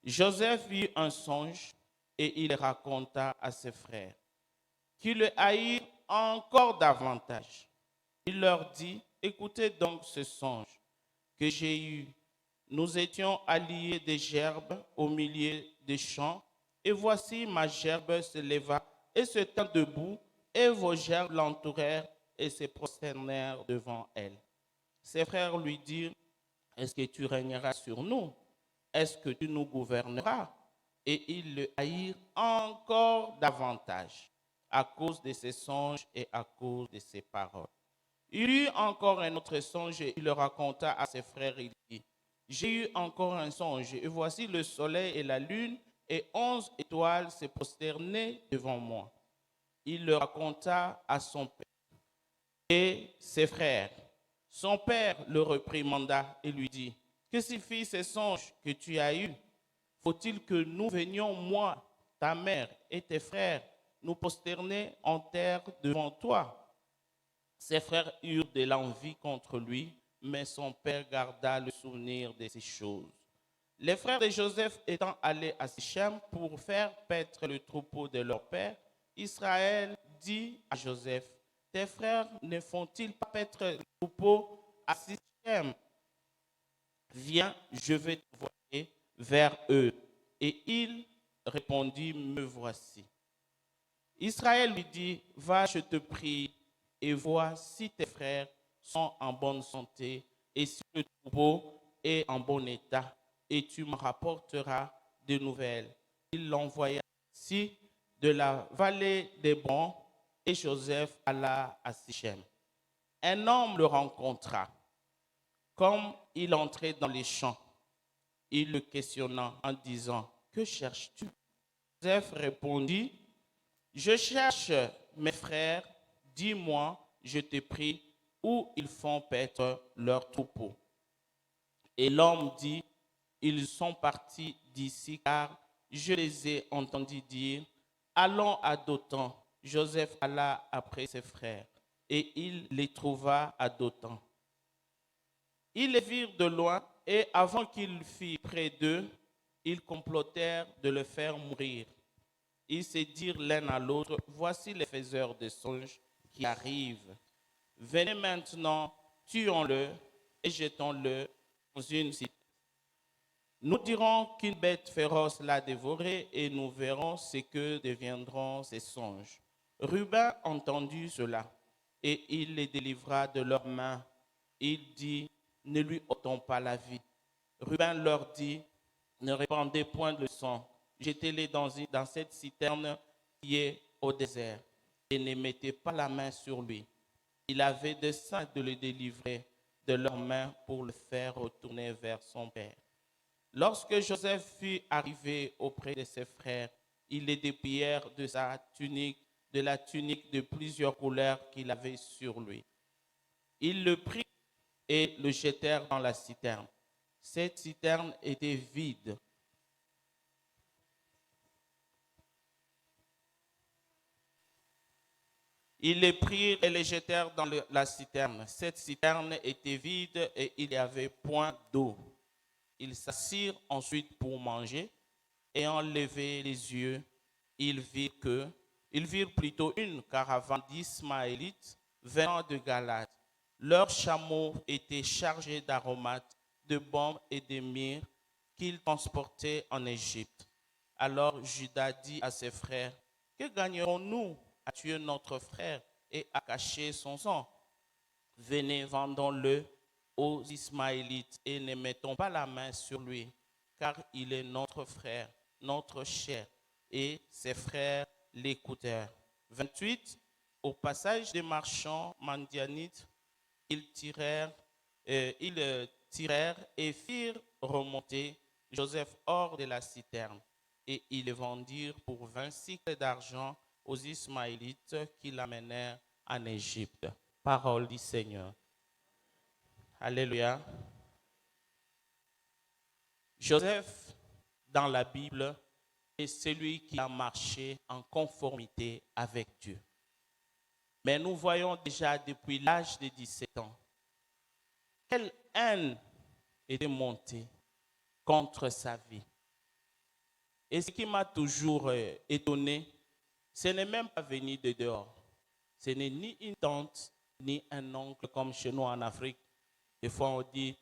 Joseph eut un songe et il raconta à ses frères, qui le haïrent encore davantage. Il leur dit, écoutez donc ce songe que j'ai eu. Nous étions alliés des gerbes au milieu des champs, et voici ma gerbe se leva et se tint debout, et vos gerbes l'entourèrent et se prosternèrent devant elle. Ses frères lui dirent, est-ce que tu régneras sur nous? Est-ce que tu nous gouverneras? Et ils le haïrent encore davantage à cause de ses songes et à cause de ses paroles. Il eut encore un autre songe et il le raconta à ses frères. Il dit, j'ai eu encore un songe et voici le soleil et la lune et 11 étoiles se prosternaient devant moi. Il le raconta à son père et ses frères. Son père le réprimanda et lui dit, que signifient ces songes que tu as eus? Faut-il que nous venions, moi, ta mère et tes frères, nous prosterner en terre devant toi? Ses frères eurent de l'envie contre lui, mais son père garda le souvenir de ces choses. Les frères de Joseph étant allés à Sichem pour faire paître le troupeau de leur père, Israël dit à Joseph, tes frères ne font-ils pas paître le troupeau à Sichem? Viens, je vais t'envoyer vers eux. Et il répondit, me voici. Israël lui dit, va, je te prie, et vois si tes frères sont en bonne santé, et si le troupeau est en bon état, et tu me rapporteras de nouvelles. Il l'envoya ainsi de la vallée des Bons, et Joseph alla à Sichem. Un homme le rencontra. Comme il entrait dans les champs, il le questionna en disant, que cherches-tu? Joseph répondit, je cherche mes frères, dis-moi, je te prie, où ils font paître leur troupeau. Et l'homme dit, ils sont partis d'ici car je les ai entendus dire, allons à Dothan. Joseph alla après ses frères et il les trouva à Dothan. Ils les virent de loin et avant qu'ils fût près d'eux, ils complotèrent de le faire mourir. Ils se dirent l'un à l'autre, voici les faiseurs de songes qui arrivent. Venez maintenant, tuons-le et jetons-le dans une cité. Nous dirons qu'une bête féroce l'a dévoré et nous verrons ce que deviendront ces songes. Ruben entendit cela et il les délivra de leurs mains. Il dit, ne lui ôtons pas la vie. Ruben leur dit, ne répandez point de sang, jetez-les dans cette citerne qui est au désert et ne mettez pas la main sur lui. Il avait dessein de le délivrer de leurs mains pour le faire retourner vers son père. Lorsque Joseph fut arrivé auprès de ses frères, ils les dépouillèrent de sa tunique, de la tunique de plusieurs couleurs qu'il avait sur lui. Ils le prirent et le jetèrent dans la citerne. Cette citerne était vide. Ils les prirent et les jetèrent dans la citerne. Cette citerne était vide et il n'y avait point d'eau. Ils s'assirent ensuite pour manger. Ayant levé les yeux, ils virent plutôt une caravane d'Ismaélites venant de Galade. Leurs chameaux étaient chargés d'aromates, de baumes et de myrrhe qu'ils transportaient en Égypte. Alors Judas dit à ses frères, que gagnerons-nous à tuer notre frère et à cacher son sang? Venez, vendons-le aux Ismaélites et ne mettons pas la main sur lui, car il est notre frère, notre chair. Et ses frères l'écoutèrent. 28. Au passage des marchands Mandianites, ils tirèrent et firent remonter Joseph hors de la citerne. Et ils le vendirent pour 20 cycles d'argent aux Ismaélites qui l'amenèrent en Égypte. Parole du Seigneur. Alléluia. Joseph, dans la Bible, est celui qui a marché en conformité avec Dieu. Mais nous voyons déjà depuis l'âge de 17 ans quelle haine était montée contre sa vie. Et ce qui m'a toujours étonné, ce n'est même pas venu de dehors. Ce n'est ni une tante, ni un oncle comme chez nous en Afrique. Des fois on dit,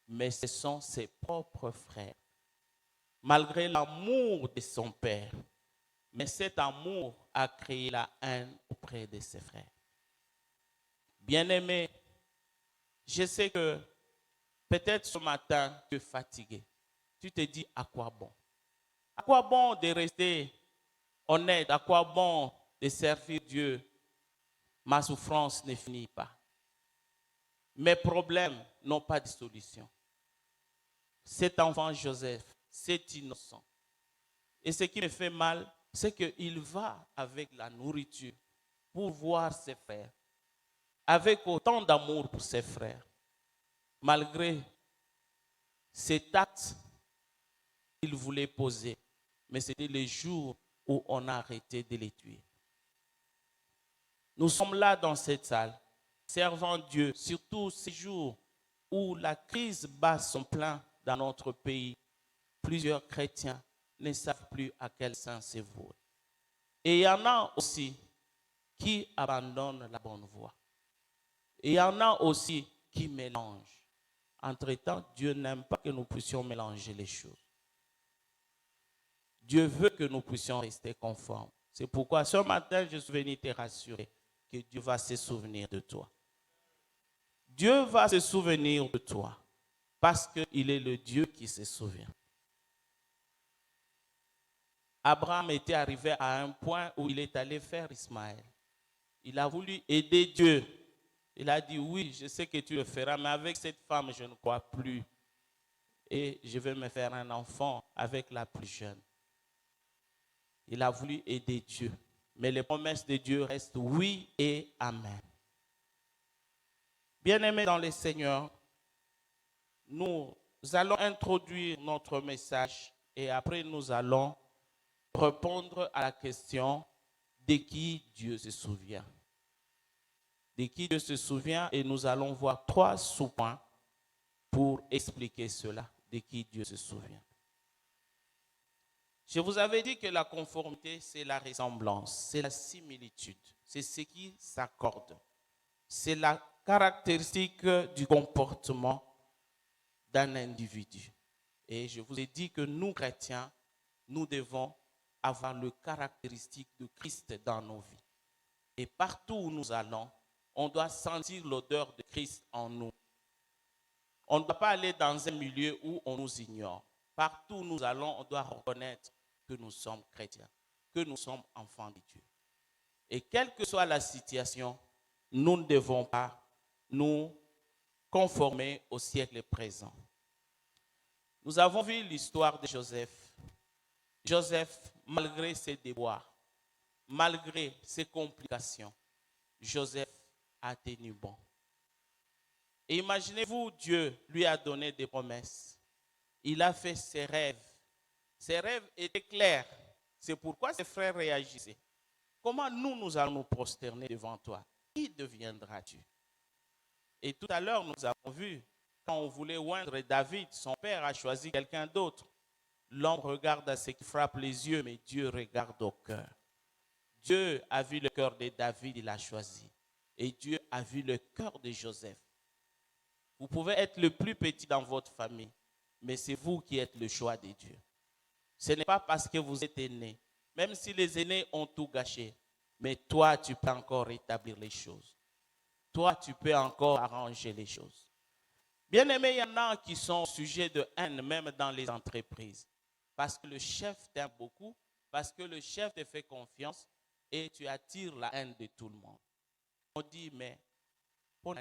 mais ce sont ses propres frères. Malgré l'amour de son père, mais cet amour a créé la haine auprès de ses frères. Bien-aimé, je sais que peut-être ce matin, tu es fatigué. Tu te dis, à quoi bon? À quoi bon de rester honnête? À quoi bon de servir Dieu? Ma souffrance ne finit pas. Mes problèmes n'ont pas de solution. Cet enfant Joseph, c'est innocent. Et ce qui me fait mal, c'est qu'il va avec la nourriture pour voir ses frères, avec autant d'amour pour ses frères. Malgré cet acte qu'il voulait poser, mais c'était le jour où on a arrêté de les tuer. Nous sommes là dans cette salle, servant Dieu, surtout ces jours où la crise bat son plein dans notre pays. Plusieurs chrétiens ne savent plus à quel sens se vouer. Et il y en a aussi qui abandonnent la bonne voie. Et il y en a aussi qui mélangent. Entre-temps, Dieu n'aime pas que nous puissions mélanger les choses. Dieu veut que nous puissions rester conformes. C'est pourquoi ce matin, je suis venu te rassurer que Dieu va se souvenir de toi. Dieu va se souvenir de toi parce qu'il est le Dieu qui se souvient. Abraham était arrivé à un point où il est allé faire Ismaël. Il a voulu aider Dieu. Il a dit, oui, je sais que tu le feras, mais avec cette femme, je ne crois plus. Et je vais me faire un enfant avec la plus jeune. Il a voulu aider Dieu. Mais les promesses de Dieu restent oui et amen. Bien-aimés dans le Seigneur, nous allons introduire notre message et après nous allons répondre à la question de qui Dieu se souvient. De qui Dieu se souvient et nous allons voir 3 sous-points pour expliquer cela, de qui Dieu se souvient. Je vous avais dit que la conformité, c'est la ressemblance, c'est la similitude, c'est ce qui s'accorde. C'est la caractéristique du comportement d'un individu. Et je vous ai dit que nous, chrétiens, nous devons avoir le caractéristique de Christ dans nos vies. Et partout où nous allons, on doit sentir l'odeur de Christ en nous. On ne doit pas aller dans un milieu où on nous ignore. Partout où nous allons, on doit reconnaître que nous sommes chrétiens, que nous sommes enfants de Dieu. Et quelle que soit la situation, nous ne devons pas nous conformer au siècle présent. Nous avons vu l'histoire de Joseph. Joseph, malgré ses déboires, malgré ses complications, Joseph a tenu bon. Et imaginez-vous, Dieu lui a donné des promesses. Il a fait ses rêves. Ses rêves étaient clairs. C'est pourquoi ces frères réagissaient. Comment nous allons nous prosterner devant toi? Qui deviendras-tu? Et tout à l'heure, nous avons vu, quand on voulait oindre David, son père a choisi quelqu'un d'autre. L'homme regarde à ce qui frappe les yeux, mais Dieu regarde au cœur. Dieu a vu le cœur de David, il l'a choisi. Et Dieu a vu le cœur de Joseph. Vous pouvez être le plus petit dans votre famille, mais c'est vous qui êtes le choix de Dieu. Ce n'est pas parce que vous êtes aîné, même si les aînés ont tout gâché, mais toi, tu peux encore rétablir les choses. Toi, tu peux encore arranger les choses. Bien aimé, il y en a qui sont sujets de haine, même dans les entreprises. Parce que le chef t'aime beaucoup, parce que le chef te fait confiance et tu attires la haine de tout le monde. On dit, mais, il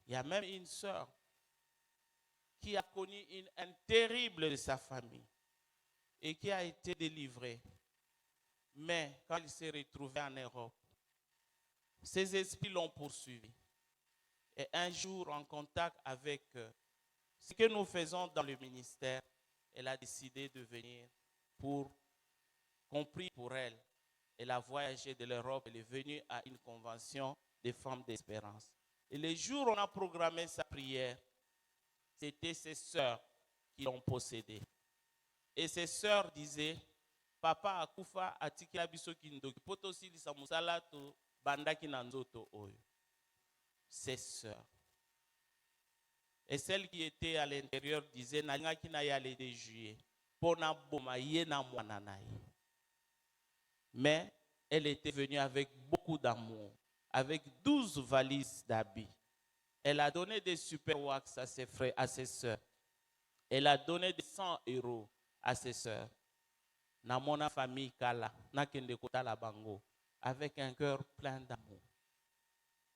y a même une sœur qui a connu une haine terrible de sa famille et qui a été délivrée. Mais quand il s'est retrouvé en Europe, ses esprits l'ont poursuivi. Et un jour, en contact avec ce que nous faisons dans le ministère, elle a décidé de venir qu'on prie pour elle. Elle a voyagé de l'Europe, elle est venue à une convention des femmes d'espérance. Et les jours où on a programmé sa prière, c'était ses sœurs qui l'ont possédée. Et ses sœurs disaient, Papa akufa atikila biso kindoki poto silisa musala to bandaki na nzoto oyo. Ses sœurs. Et celle qui était à l'intérieur disait, Nalingaki na yale de juillet, pona boma ye na mwana na ye. Mais elle était venue avec beaucoup d'amour, avec 12 valises d'habits. Elle a donné des super wax à ses frères, à ses sœurs. Elle a donné des 100 € à ses sœurs. Na mona famille kala, na kende kota la bango, avec un cœur plein d'amour.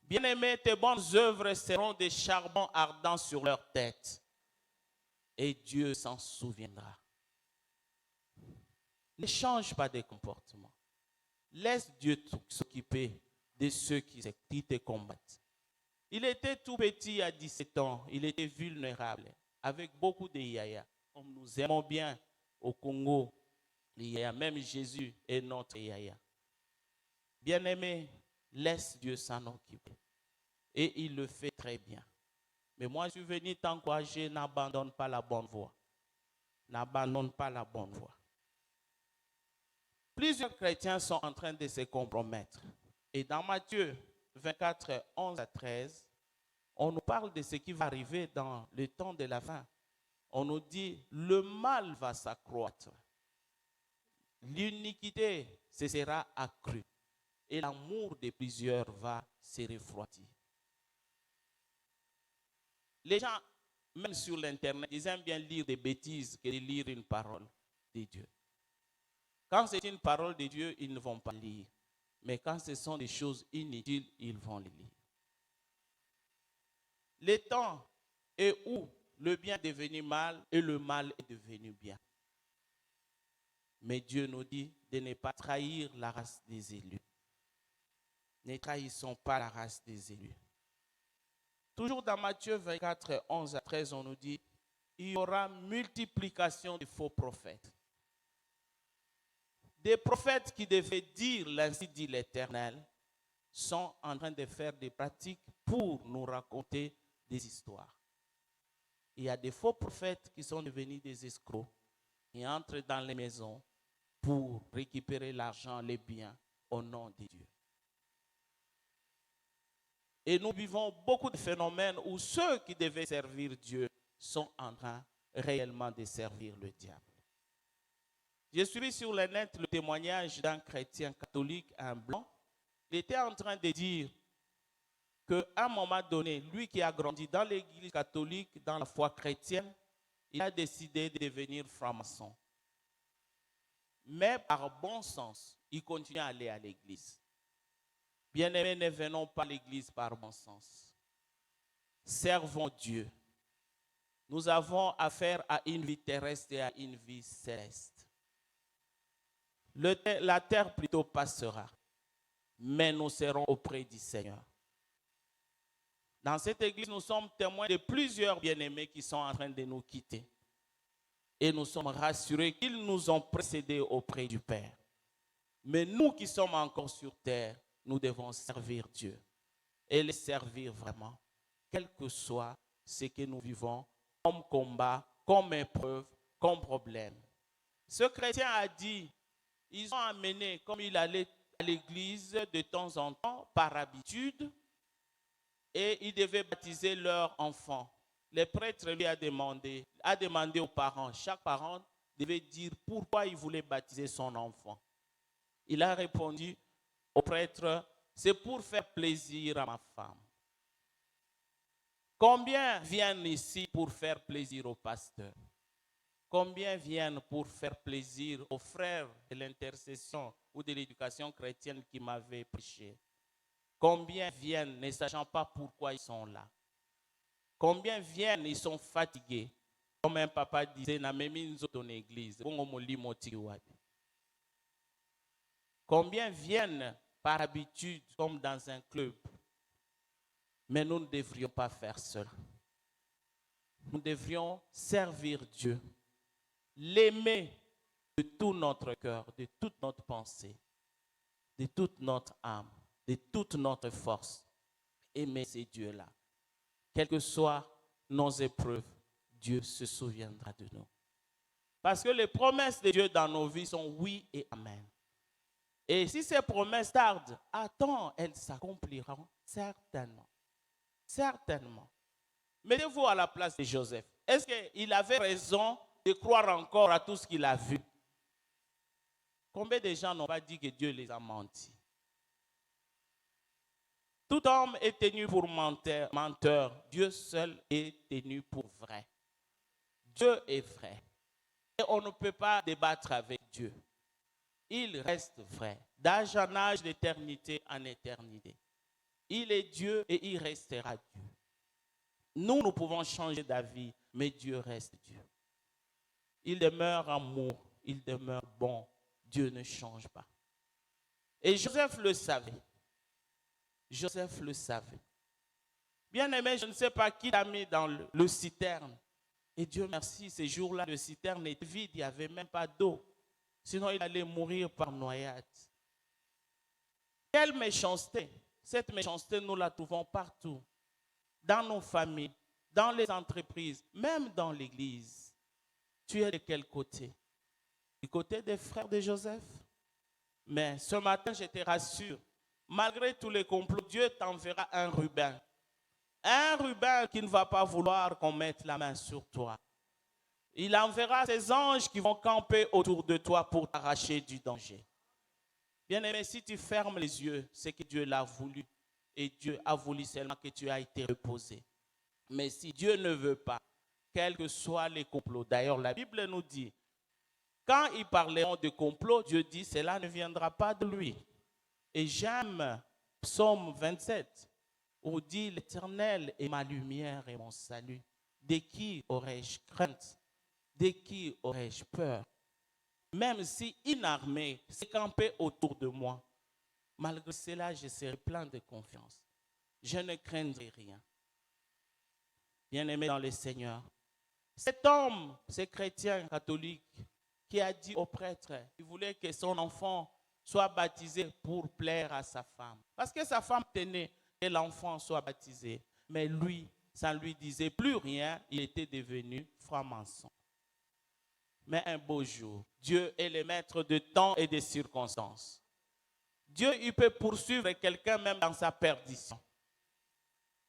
Bien-aimés, tes bonnes œuvres seront des charbons ardents sur leur tête. Et Dieu s'en souviendra. Ne change pas de comportement. Laisse Dieu s'occuper de ceux qui te combattent. Il était tout petit à 17 ans. Il était vulnérable, avec beaucoup de yaya. Comme nous aimons bien au Congo, les yaya, même Jésus est notre yaya. Bien-aimé, laisse Dieu s'en occuper. Et il le fait très bien. Mais moi, je suis venu t'encourager, n'abandonne pas la bonne voie. N'abandonne pas la bonne voie. Plusieurs chrétiens sont en train de se compromettre. Et dans Matthieu 24, 11 à 13, on nous parle de ce qui va arriver dans le temps de la fin. On nous dit, le mal va s'accroître. L'iniquité se sera accrue. Et l'amour de plusieurs va se refroidir. Les gens, même sur l'Internet, ils aiment bien lire des bêtises que de lire une parole de Dieu. Quand c'est une parole de Dieu, ils ne vont pas lire. Mais quand ce sont des choses inutiles, ils vont les lire. Le temps est où le bien est devenu mal et le mal est devenu bien. Mais Dieu nous dit de ne pas trahir la race des élus. Ne trahissons pas la race des élus. Toujours dans Matthieu 24, 11 à 13, on nous dit, il y aura multiplication de faux prophètes. Des prophètes qui devaient dire l'ainsi dit l'Éternel sont en train de faire des pratiques pour nous raconter des histoires. Il y a des faux prophètes qui sont devenus des escrocs qui entrent dans les maisons pour récupérer l'argent, les biens au nom de Dieu. Et nous vivons beaucoup de phénomènes où ceux qui devaient servir Dieu sont en train réellement de servir le diable. J'ai suivi sur le net le témoignage d'un chrétien catholique, un blanc. Il était en train de dire qu'à un moment donné, lui qui a grandi dans l'église catholique, dans la foi chrétienne, il a décidé de devenir franc-maçon. Mais par bon sens, il continue à aller à l'église. Bien-aimés, ne venons pas à l'église par bon sens. Servons Dieu. Nous avons affaire à une vie terrestre et à une vie céleste. La terre plutôt passera, mais nous serons auprès du Seigneur. Dans cette église, nous sommes témoins de plusieurs bien-aimés qui sont en train de nous quitter. Et nous sommes rassurés qu'ils nous ont précédés auprès du Père. Mais nous qui sommes encore sur terre, nous devons servir Dieu. Et les servir vraiment, quel que soit ce que nous vivons comme combat, comme épreuve, comme problème. Ce chrétien a dit, ils ont amené, comme il allait à l'église de temps en temps, par habitude, et ils devaient baptiser leur enfant. Le prêtre lui a demandé aux parents, chaque parent devait dire pourquoi il voulait baptiser son enfant. Il a répondu au prêtre, c'est pour faire plaisir à ma femme. Combien viennent ici pour faire plaisir au pasteur? Combien viennent pour faire plaisir aux frères de l'intercession ou de l'éducation chrétienne qui m'avaient prêché? Combien viennent ne sachant pas pourquoi ils sont là? Combien viennent, ils sont fatigués? Comme un papa disait, n'a même mis ton église. Combien viennent par habitude, comme dans un club? Mais nous ne devrions pas faire cela. Nous devrions servir Dieu, l'aimer de tout notre cœur, de toute notre pensée, de toute notre âme, de toute notre force. Aimer ces dieux-là. Quelles que soient nos épreuves, Dieu se souviendra de nous. Parce que les promesses de Dieu dans nos vies sont oui et amen. Et si ces promesses tardent, attends, elles s'accompliront certainement. Certainement. Mettez-vous à la place de Joseph. Est-ce qu'il avait raison de croire encore à tout ce qu'il a vu? Combien de gens n'ont pas dit que Dieu les a menti? Tout homme est tenu pour menteur. Dieu seul est tenu pour vrai. Dieu est vrai. Et on ne peut pas débattre avec Dieu. Il reste vrai. D'âge en âge, d'éternité en éternité. Il est Dieu et il restera Dieu. Nous pouvons changer d'avis, mais Dieu reste Dieu. Il demeure amour, il demeure bon. Dieu ne change pas. Et Joseph le savait. Joseph le savait. Bien aimé, je ne sais pas qui l'a mis dans le citerne. Et Dieu merci, ces jours-là, le citerne était vide, il n'y avait même pas d'eau. Sinon, il allait mourir par noyade. Quelle méchanceté! Cette méchanceté, nous la trouvons partout. Dans nos familles, dans les entreprises, même dans l'église. Tu es de quel côté? Du côté des frères de Joseph? Mais ce matin, je te rassure, malgré tous les complots, Dieu t'enverra un ruban. Un ruban qui ne va pas vouloir qu'on mette la main sur toi. Il enverra ses anges qui vont camper autour de toi pour t'arracher du danger. Bien-aimé, si tu fermes les yeux, c'est que Dieu l'a voulu. Et Dieu a voulu seulement que tu aies été reposé. Mais si Dieu ne veut pas, quels que soient les complots, d'ailleurs la Bible nous dit, quand ils parleront de complot, Dieu dit, cela ne viendra pas de lui. Et j'aime Psaume 27, où dit, l'Éternel est ma lumière et mon salut. De qui aurais-je crainte? De qui aurais-je peur? Même si une armée s'est campée autour de moi, malgré cela, je serai plein de confiance. Je ne craindrai rien. Bien-aimé dans le Seigneur, cet homme, ce chrétien catholique, qui a dit au prêtre, il voulait que son enfant soit baptisé pour plaire à sa femme. Parce que sa femme tenait que l'enfant soit baptisé. Mais lui, ça ne lui disait plus rien, il était devenu franc-maçon. Mais un beau jour, Dieu est le maître de temps et de circonstances. Dieu, il peut poursuivre quelqu'un même dans sa perdition.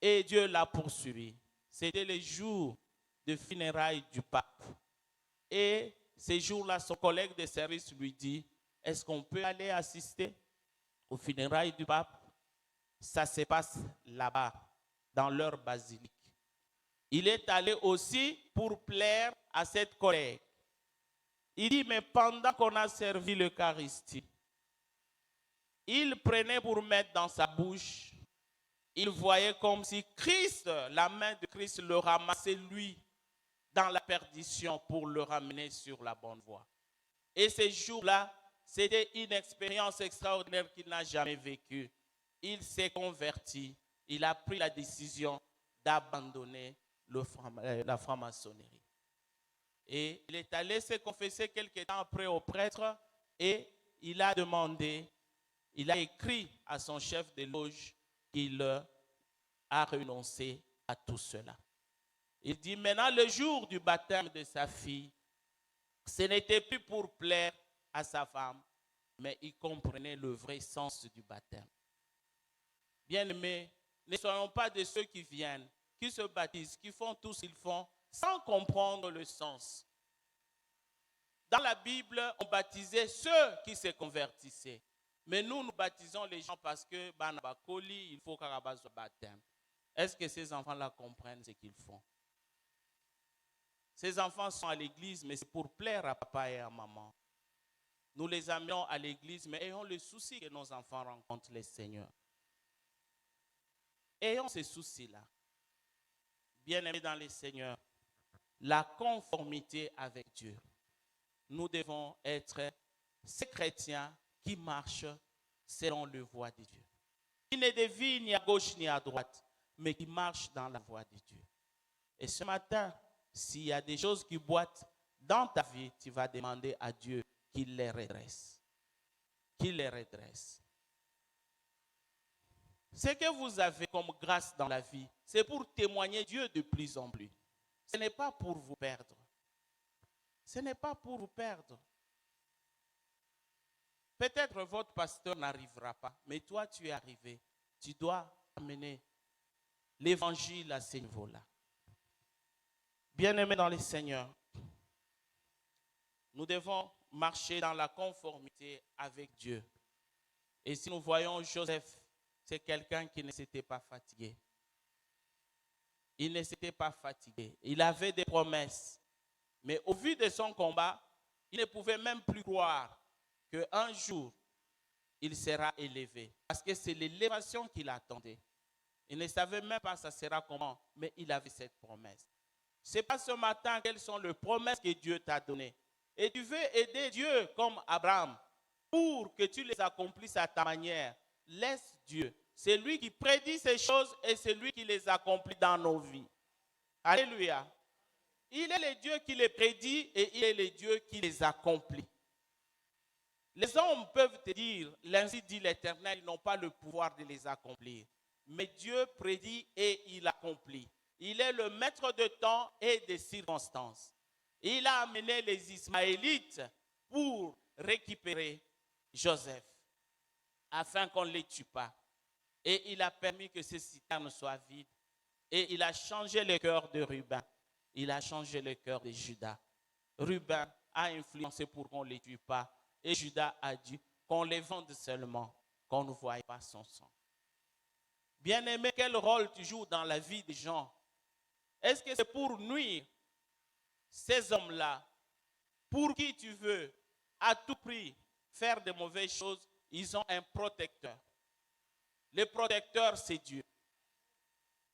Et Dieu l'a poursuivi. C'était le jour de funérailles du pape. Et ces jours-là, son collègue de service lui dit, est-ce qu'on peut aller assister aux funérailles du pape? Ça se passe là-bas, dans leur basilique. Il est allé aussi pour plaire à cette collègue. Il dit, mais pendant qu'on a servi l'Eucharistie, il prenait pour mettre dans sa bouche, il voyait comme si Christ, la main de Christ le ramassait lui dans la perdition pour le ramener sur la bonne voie. Et ces jours-là, c'était une expérience extraordinaire qu'il n'a jamais vécue. Il s'est converti, il a pris la décision d'abandonner la franc-maçonnerie. Et il est allé se confesser quelque temps après au prêtre et il a demandé, il a écrit à son chef de loge qu'il a renoncé à tout cela. Il dit maintenant le jour du baptême de sa fille, ce n'était plus pour plaire à sa femme, mais il comprenait le vrai sens du baptême. Bien-aimés, ne soyons pas de ceux qui viennent, qui se baptisent, qui font tout ce qu'ils font sans comprendre le sens. Dans la Bible, on baptisait ceux qui se convertissaient. Mais nous baptisons les gens parce que il faut qu'on ait ce baptême. Est-ce que ces enfants-là comprennent ce qu'ils font? Ces enfants sont à l'église, mais c'est pour plaire à papa et à maman. Nous les amenons à l'église, mais ayons le souci que nos enfants rencontrent le Seigneur. Ayons ce souci-là. Bien-aimés dans le Seigneur, la conformité avec Dieu. Nous devons être ces chrétiens qui marchent selon la voie de Dieu. Qui ne dévient ni à gauche ni à droite, mais qui marchent dans la voie de Dieu. Et ce matin, s'il y a des choses qui boitent dans ta vie, tu vas demander à Dieu qu'il les redresse. Qu'il les redresse. Ce que vous avez comme grâce dans la vie, c'est pour témoigner Dieu de plus en plus. Ce n'est pas pour vous perdre. Ce n'est pas pour vous perdre. Peut-être votre pasteur n'arrivera pas, mais toi tu es arrivé. Tu dois amener l'évangile à ce niveau-là. Bien-aimés dans le Seigneur, nous devons marcher dans la conformité avec Dieu. Et si nous voyons Joseph, c'est quelqu'un qui ne s'était pas fatigué. Il ne s'était pas fatigué. Il avait des promesses. Mais au vu de son combat, il ne pouvait même plus croire qu'un jour, il sera élevé. Parce que c'est l'élévation qu'il attendait. Il ne savait même pas ça sera comment, mais il avait cette promesse. Ce n'est pas ce matin quelles sont les promesses que Dieu t'a données. Et tu veux aider Dieu comme Abraham pour que tu les accomplisses à ta manière. Laisse Dieu. C'est lui qui prédit ces choses et c'est lui qui les accomplit dans nos vies. Alléluia. Il est le Dieu qui les prédit et il est le Dieu qui les accomplit. Les hommes peuvent te dire, l'ainsi dit l'Éternel, ils n'ont pas le pouvoir de les accomplir. Mais Dieu prédit et il accomplit. Il est le maître de temps et des circonstances. Il a amené les Ismaélites pour récupérer Joseph, afin qu'on ne les tue pas. Et il a permis que ces citernes soient vides. Et il a changé le cœur de Ruben. Il a changé le cœur de Judas. Ruben a influencé pour qu'on ne les tue pas. Et Judas a dit qu'on les vende seulement, qu'on ne voie pas son sang. Bien-aimé, quel rôle tu joues dans la vie des gens? Est-ce que c'est pour nuire ces hommes-là, pour qui tu veux à tout prix faire de mauvaises choses? Ils ont un protecteur. Le protecteur, c'est Dieu.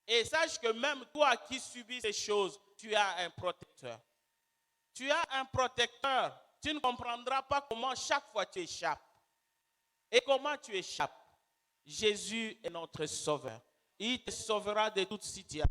Et sache que même toi qui subis ces choses, tu as un protecteur. Tu as un protecteur. Tu ne comprendras pas comment chaque fois tu échappes. Et comment tu échappes? Jésus est notre sauveur. Il te sauvera de toute situation.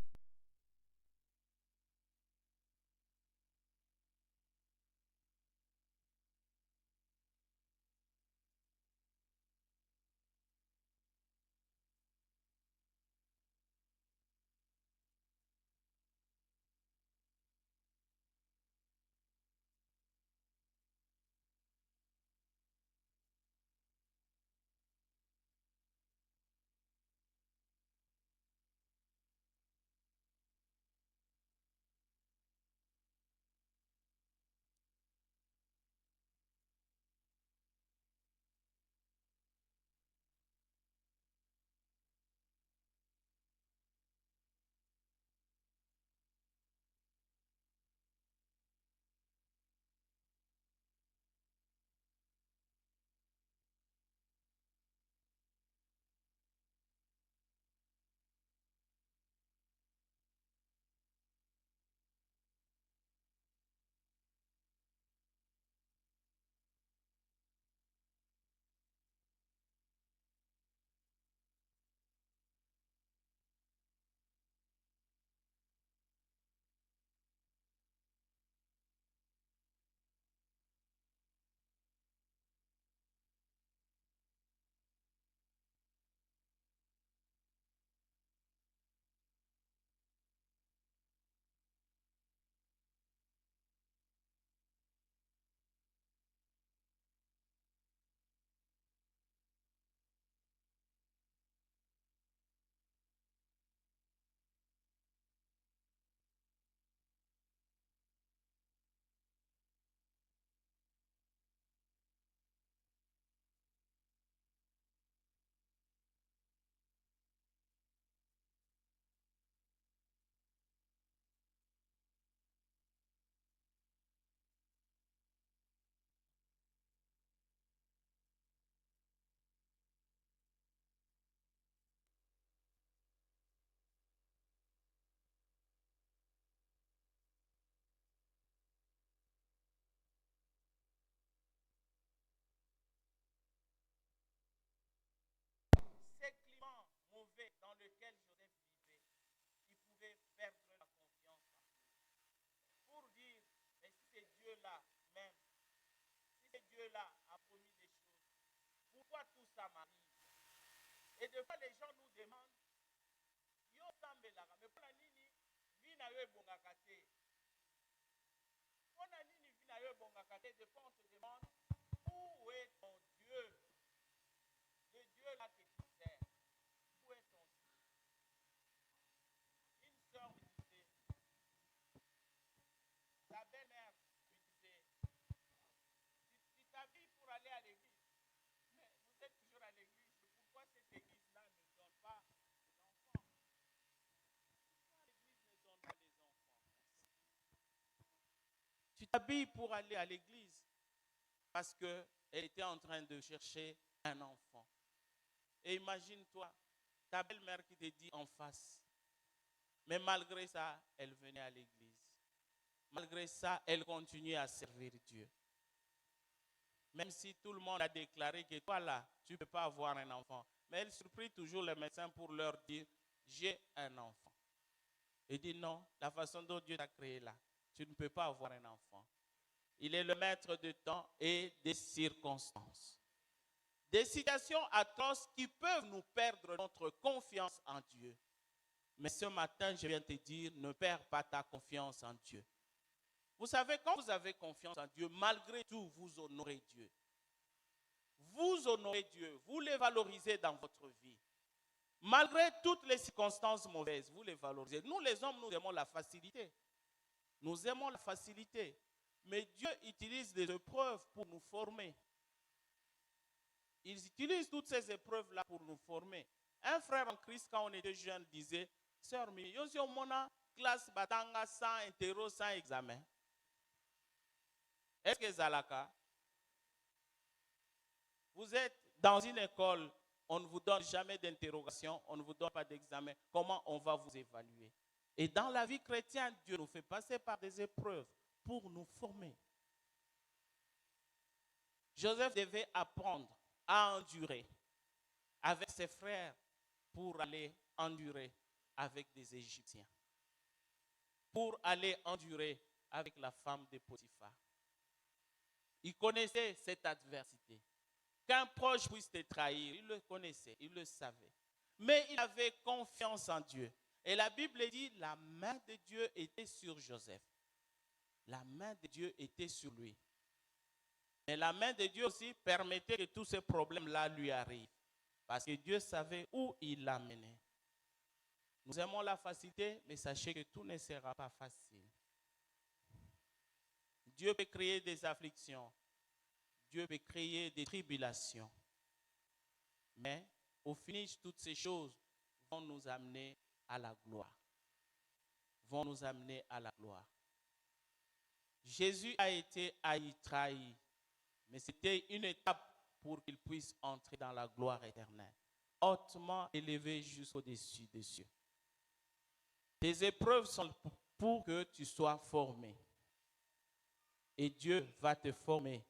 Et des fois, les gens nous demandent, yo sambelaka, mais pona nini vie na yo ebongaka te? Pona nini vie na yo ebongaka te? Des fois, on te demande, où est ton Dieu? Le Dieu là que tu sers. Où est ton Dieu? Une sœur me disait, sa belle-mère me disait, tu t'habilles pour aller à l'église, mais vous êtes toujours à l'église, pourquoi cette église-là ne donne pas les enfants? Pourquoi l'église ne donne pas les enfants? Tu t'habilles pour aller à l'église parce qu'elle était en train de chercher un enfant. Et imagine-toi, ta belle-mère qui te dit en face, mais malgré ça, elle venait à l'église. Malgré ça, elle continuait à servir Dieu. Même si tout le monde a déclaré que toi là, tu ne peux pas avoir un enfant. Mais elle surprit toujours les médecins pour leur dire, j'ai un enfant. Et dit non, la façon dont Dieu t'a créé là, tu ne peux pas avoir un enfant. Il est le maître du temps et des circonstances. Des situations atroces qui peuvent nous perdre notre confiance en Dieu. Mais ce matin, je viens te dire, ne perds pas ta confiance en Dieu. Vous savez, quand vous avez confiance en Dieu, malgré tout, vous honorez Dieu. Vous honorez Dieu, vous les valorisez dans votre vie. Malgré toutes les circonstances mauvaises, vous les valorisez. Nous, les hommes, nous aimons la facilité. Nous aimons la facilité. Mais Dieu utilise des épreuves pour nous former. Il utilise toutes ces épreuves-là pour nous former. Un frère en Christ, quand on était jeune, disait, Sœur, mais yo si on a classe batanga sans interro, sans examen. Est-ce que Zalaka? Vous êtes dans une école, on ne vous donne jamais d'interrogation, on ne vous donne pas d'examen. Comment on va vous évaluer? Et dans la vie chrétienne, Dieu nous fait passer par des épreuves pour nous former. Joseph devait apprendre à endurer avec ses frères pour aller endurer avec des Égyptiens. Pour aller endurer avec la femme de Potiphar. Il connaissait cette adversité. Qu'un proche puisse te trahir, il le connaissait, il le savait. Mais il avait confiance en Dieu. Et la Bible dit, la main de Dieu était sur Joseph. La main de Dieu était sur lui. Mais la main de Dieu aussi permettait que tous ces problèmes-là lui arrivent. Parce que Dieu savait où il l'amenait. Nous aimons la facilité, mais sachez que tout ne sera pas facile. Dieu peut créer des afflictions. Dieu peut créer des tribulations. Mais au finish, toutes ces choses vont nous amener à la gloire. Vont nous amener à la gloire. Jésus a été haï, trahi. Mais c'était une étape pour qu'il puisse entrer dans la gloire éternelle. Hautement élevé jusqu'au-dessus des cieux. Tes épreuves sont pour que tu sois formé. Et Dieu va te former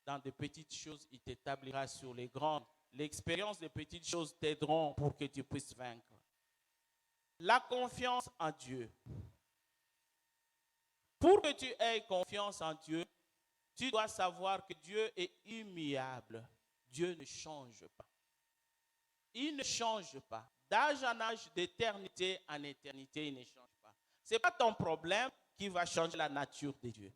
dans de petites choses. Il t'établira sur les grandes. L'expérience des petites choses t'aideront pour que tu puisses vaincre. La confiance en Dieu. Pour que tu aies confiance en Dieu, tu dois savoir que Dieu est immuable. Dieu ne change pas. Il ne change pas. D'âge en âge, d'éternité en éternité, il ne change pas. Ce n'est pas ton problème qui va changer la nature de Dieu.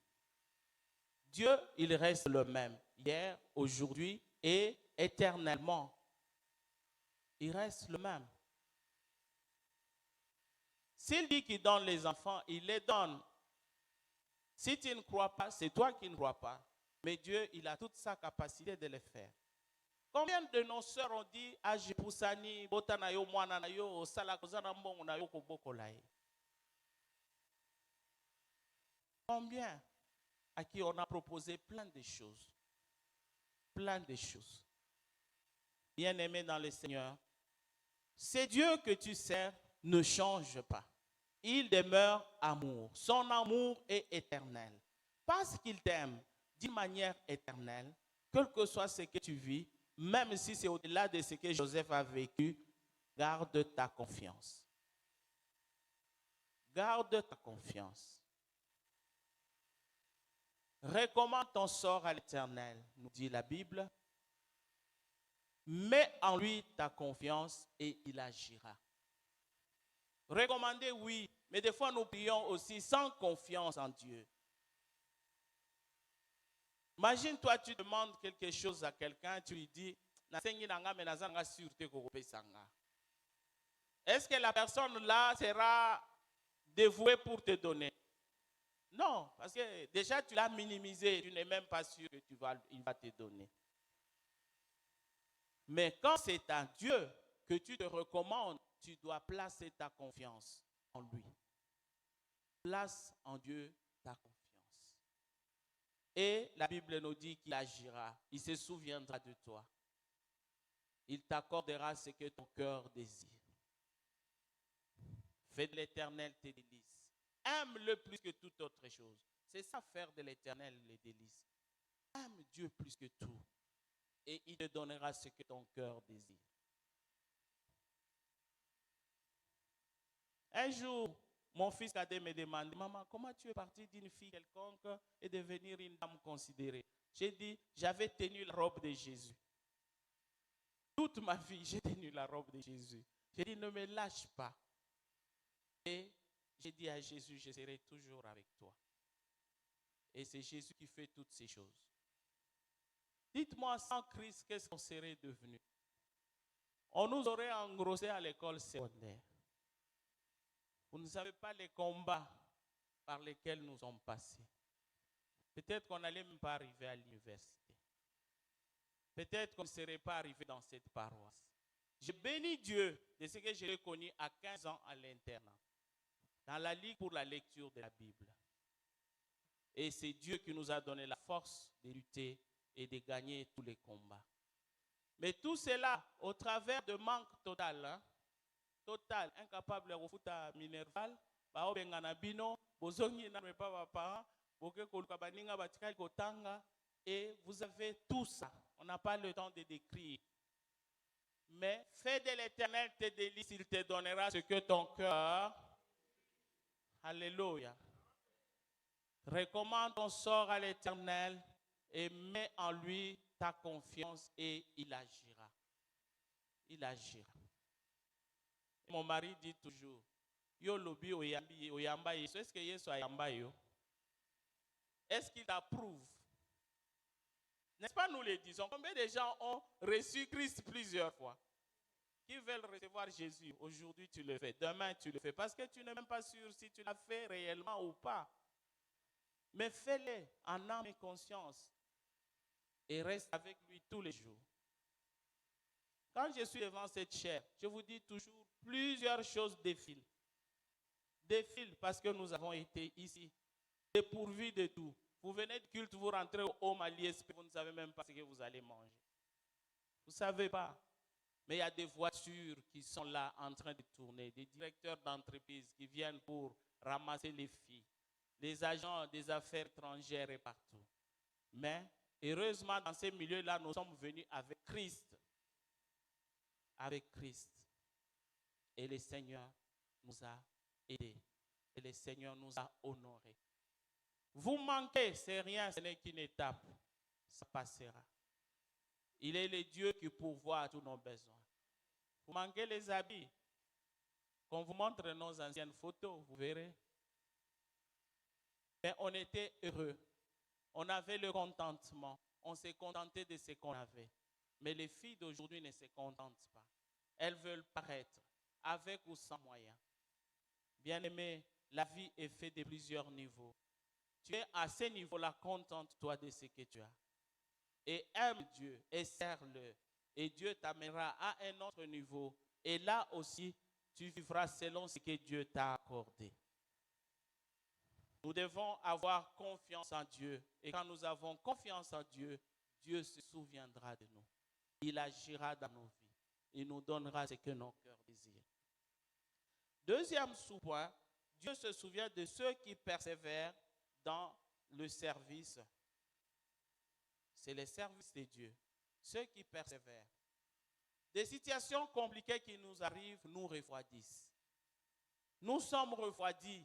Dieu, il reste le même. Hier, aujourd'hui et éternellement. Il reste le même. S'il dit qu'il donne les enfants, il les donne. Si tu ne crois pas, c'est toi qui ne crois pas. Mais Dieu, il a toute sa capacité de le faire. Combien de nos sœurs ont dit Ajipusani, Botanayo, Moananayo, Salakozanambon, Nayo, Kobokolae? Combien à qui on a proposé plein de choses? Plein de choses. Bien-aimé dans le Seigneur, c'est Dieu que tu sers ne change pas. Il demeure amour. Son amour est éternel. Parce qu'il t'aime d'une manière éternelle, quel que soit ce que tu vis, même si c'est au-delà de ce que Joseph a vécu, garde ta confiance. Garde ta confiance. Recommande ton sort à l'Éternel, nous dit la Bible. Mets en lui ta confiance et il agira. Recommander, oui, mais des fois nous prions aussi sans confiance en Dieu. Imagine, toi, tu demandes quelque chose à quelqu'un, tu lui dis, est-ce que la personne là sera dévouée pour te donner? Non, parce que déjà tu l'as minimisé, tu n'es même pas sûr que il va te donner. Mais quand c'est à Dieu que tu te recommandes, tu dois placer ta confiance en lui. Place en Dieu ta confiance. Et la Bible nous dit qu'il agira, il se souviendra de toi. Il t'accordera ce que ton cœur désire. Fais de l'Éternel tes délices. Aime-le plus que toute autre chose. C'est ça, faire de l'Éternel les délices. Aime Dieu plus que tout. Et il te donnera ce que ton cœur désire. Un jour, mon fils cadet me demande, maman, comment tu es partie d'une fille quelconque et devenir une dame considérée? J'ai dit, j'avais tenu la robe de Jésus. Toute ma vie, j'ai tenu la robe de Jésus. J'ai dit, ne me lâche pas. Et j'ai dit à Jésus, je serai toujours avec toi. Et c'est Jésus qui fait toutes ces choses. Dites-moi, sans Christ, qu'est-ce qu'on serait devenu? On nous aurait engrossé à l'école secondaire. Vous ne savez pas les combats par lesquels nous sommes passés. Peut-être qu'on n'allait même pas arriver à l'université. Peut-être qu'on ne serait pas arrivé dans cette paroisse. Je bénis Dieu de ce que je l'ai connu à 15 ans à l'internat, dans la ligue pour la lecture de la Bible. Et c'est Dieu qui nous a donné la force de lutter et de gagner tous les combats. Mais tout cela au travers de manque total, hein? Total, incapable de foot à Minerval, et vous avez tout ça. On n'a pas le temps de décrire. Mais fais de l'Éternel tes délices, il te donnera ce que ton cœur. Alléluia. Recommande ton sort à l'Éternel et mets en lui ta confiance et il agira. Il agira. Mon mari dit toujours, yo lobi oyamba yeso. Est-ce que yeso ayamba yo? Est-ce qu'il approuve? N'est-ce pas, nous le disons? Combien de gens ont reçu Christ plusieurs fois? Qui veulent recevoir Jésus? Aujourd'hui tu le fais, demain tu le fais, parce que tu n'es même pas sûr si tu l'as fait réellement ou pas. Mais fais-le en âme et conscience et reste avec lui tous les jours. Quand je suis devant cette chair, je vous dis toujours, plusieurs choses défilent. Défilent parce que nous avons été ici, dépourvus de tout. Vous venez de culte, vous rentrez au home à l'ISP, vous ne savez même pas ce que vous allez manger. Vous ne savez pas. Mais il y a des voitures qui sont là en train de tourner, des directeurs d'entreprise qui viennent pour ramasser les filles, les agents des affaires étrangères et partout. Mais heureusement, dans ces milieux-là, nous sommes venus avec Christ. Avec Christ. Et le Seigneur nous a aidés. Et le Seigneur nous a honorés. Vous manquez, c'est rien, ce n'est qu'une étape. Ça passera. Il est le Dieu qui pourvoit à tous nos besoins. Vous manquez les habits. Quand on vous montre nos anciennes photos, vous verrez. Mais on était heureux. On avait le contentement. On s'est contenté de ce qu'on avait. Mais les filles d'aujourd'hui ne se contentent pas. Elles veulent paraître, avec ou sans moyens. Bien-aimé, la vie est faite de plusieurs niveaux. Tu es à ce niveau-là, contente-toi de ce que tu as. Et aime Dieu et sers-le. Et Dieu t'amènera à un autre niveau. Et là aussi, tu vivras selon ce que Dieu t'a accordé. Nous devons avoir confiance en Dieu. Et quand nous avons confiance en Dieu, Dieu se souviendra de nous. Il agira dans nos vies. Il nous donnera ce que nos cœurs désirent. Deuxième sous-point, Dieu se souvient de ceux qui persévèrent dans le service. C'est le service de Dieu. Ceux qui persévèrent. Des situations compliquées qui nous arrivent nous refroidissent. Nous sommes refroidis.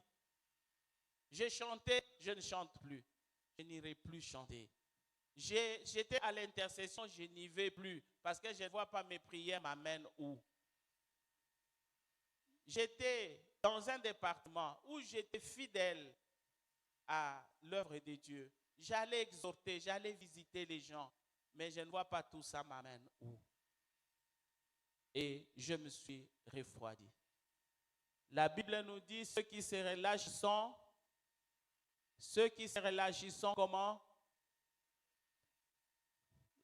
J'ai chanté, je ne chante plus. Je n'irai plus chanter. J'étais à l'intercession, je n'y vais plus parce que je ne vois pas mes prières m'amènent où. J'étais dans un département où j'étais fidèle à l'œuvre de Dieu. J'allais exhorter, j'allais visiter les gens, mais je ne vois pas tout ça m'amène où. Et je me suis refroidi. La Bible nous dit ceux qui se relâchent sont comment?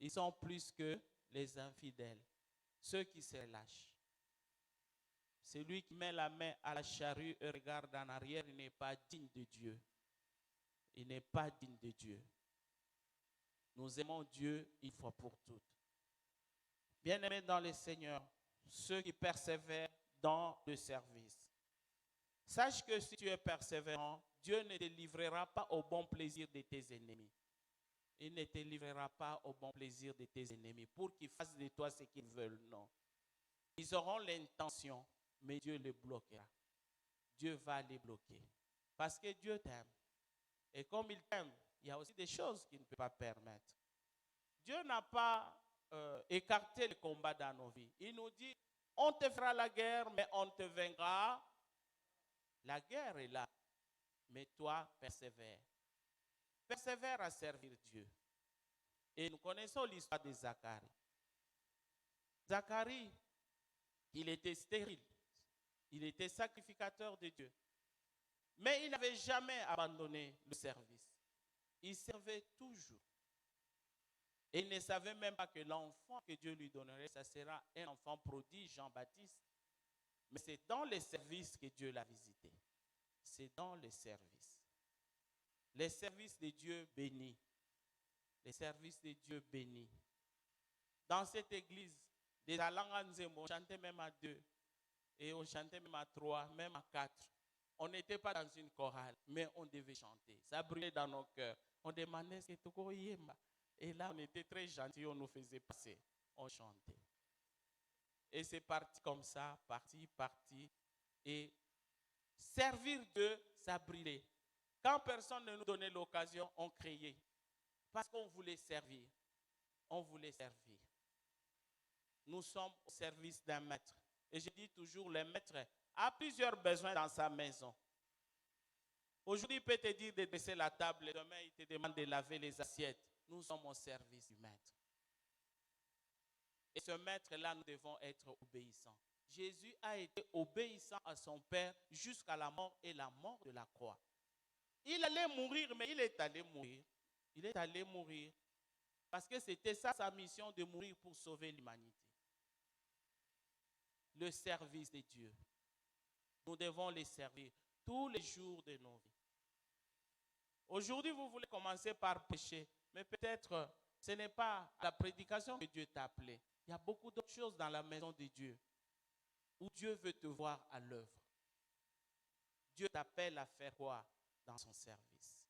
Ils sont plus que les infidèles. Ceux qui se relâchent. Celui qui met la main à la charrue et regarde en arrière, il n'est pas digne de Dieu. Il n'est pas digne de Dieu. Nous aimons Dieu une fois pour toutes. Bien-aimés dans le Seigneur, ceux qui persévèrent dans le service. Sache que si tu es persévérant, Dieu ne te livrera pas au bon plaisir de tes ennemis. Il ne te livrera pas au bon plaisir de tes ennemis pour qu'ils fassent de toi ce qu'ils veulent. Non. Ils auront l'intention, mais Dieu les bloquera. Dieu va les bloquer. Parce que Dieu t'aime. Et comme il t'aime, il y a aussi des choses qu'il ne peut pas permettre. Dieu n'a pas écarté le combat dans nos vies. Il nous dit, on te fera la guerre, mais on te vaincra. La guerre est là, mais toi, persévère. Persévère à servir Dieu. Et nous connaissons l'histoire de Zacharie. Zacharie, il était stérile. Il était sacrificateur de Dieu. Mais il n'avait jamais abandonné le service. Il servait toujours. Et il ne savait même pas que l'enfant que Dieu lui donnerait, ça sera un enfant prodige, Jean-Baptiste. Mais c'est dans le service que Dieu l'a visité. C'est dans le service. Les services de Dieu bénis. Les services de Dieu bénis. Dans cette église, des Alanganzemo, on chantait même à 2. Et on chantait même à 3, même à 4. On n'était pas dans une chorale, mais on devait chanter. Ça brûlait dans nos cœurs. On demandait ce que tu croyais. Et là, on était très gentils, on nous faisait passer. On chantait. Et c'est parti comme ça, parti. Et servir Dieu, ça brûlait. Quand personne ne nous donnait l'occasion, on criait. Parce qu'on voulait servir. On voulait servir. Nous sommes au service d'un maître. Et je dis toujours, le maître a plusieurs besoins dans sa maison. Aujourd'hui, il peut te dire de dresser la table. Demain, il te demande de laver les assiettes. Nous sommes au service du maître. Et ce maître-là, nous devons être obéissants. Jésus a été obéissant à son Père jusqu'à la mort et la mort de la croix. Il allait mourir, mais il est allé mourir. Il est allé mourir parce que c'était ça sa mission de mourir pour sauver l'humanité. Le service de Dieu. Nous devons les servir tous les jours de nos vies. Aujourd'hui, vous voulez commencer par prêcher, mais peut-être ce n'est pas la prédication que Dieu t'a appelé. Il y a beaucoup d'autres choses dans la maison de Dieu où Dieu veut te voir à l'œuvre. Dieu t'appelle à faire quoi dans son service?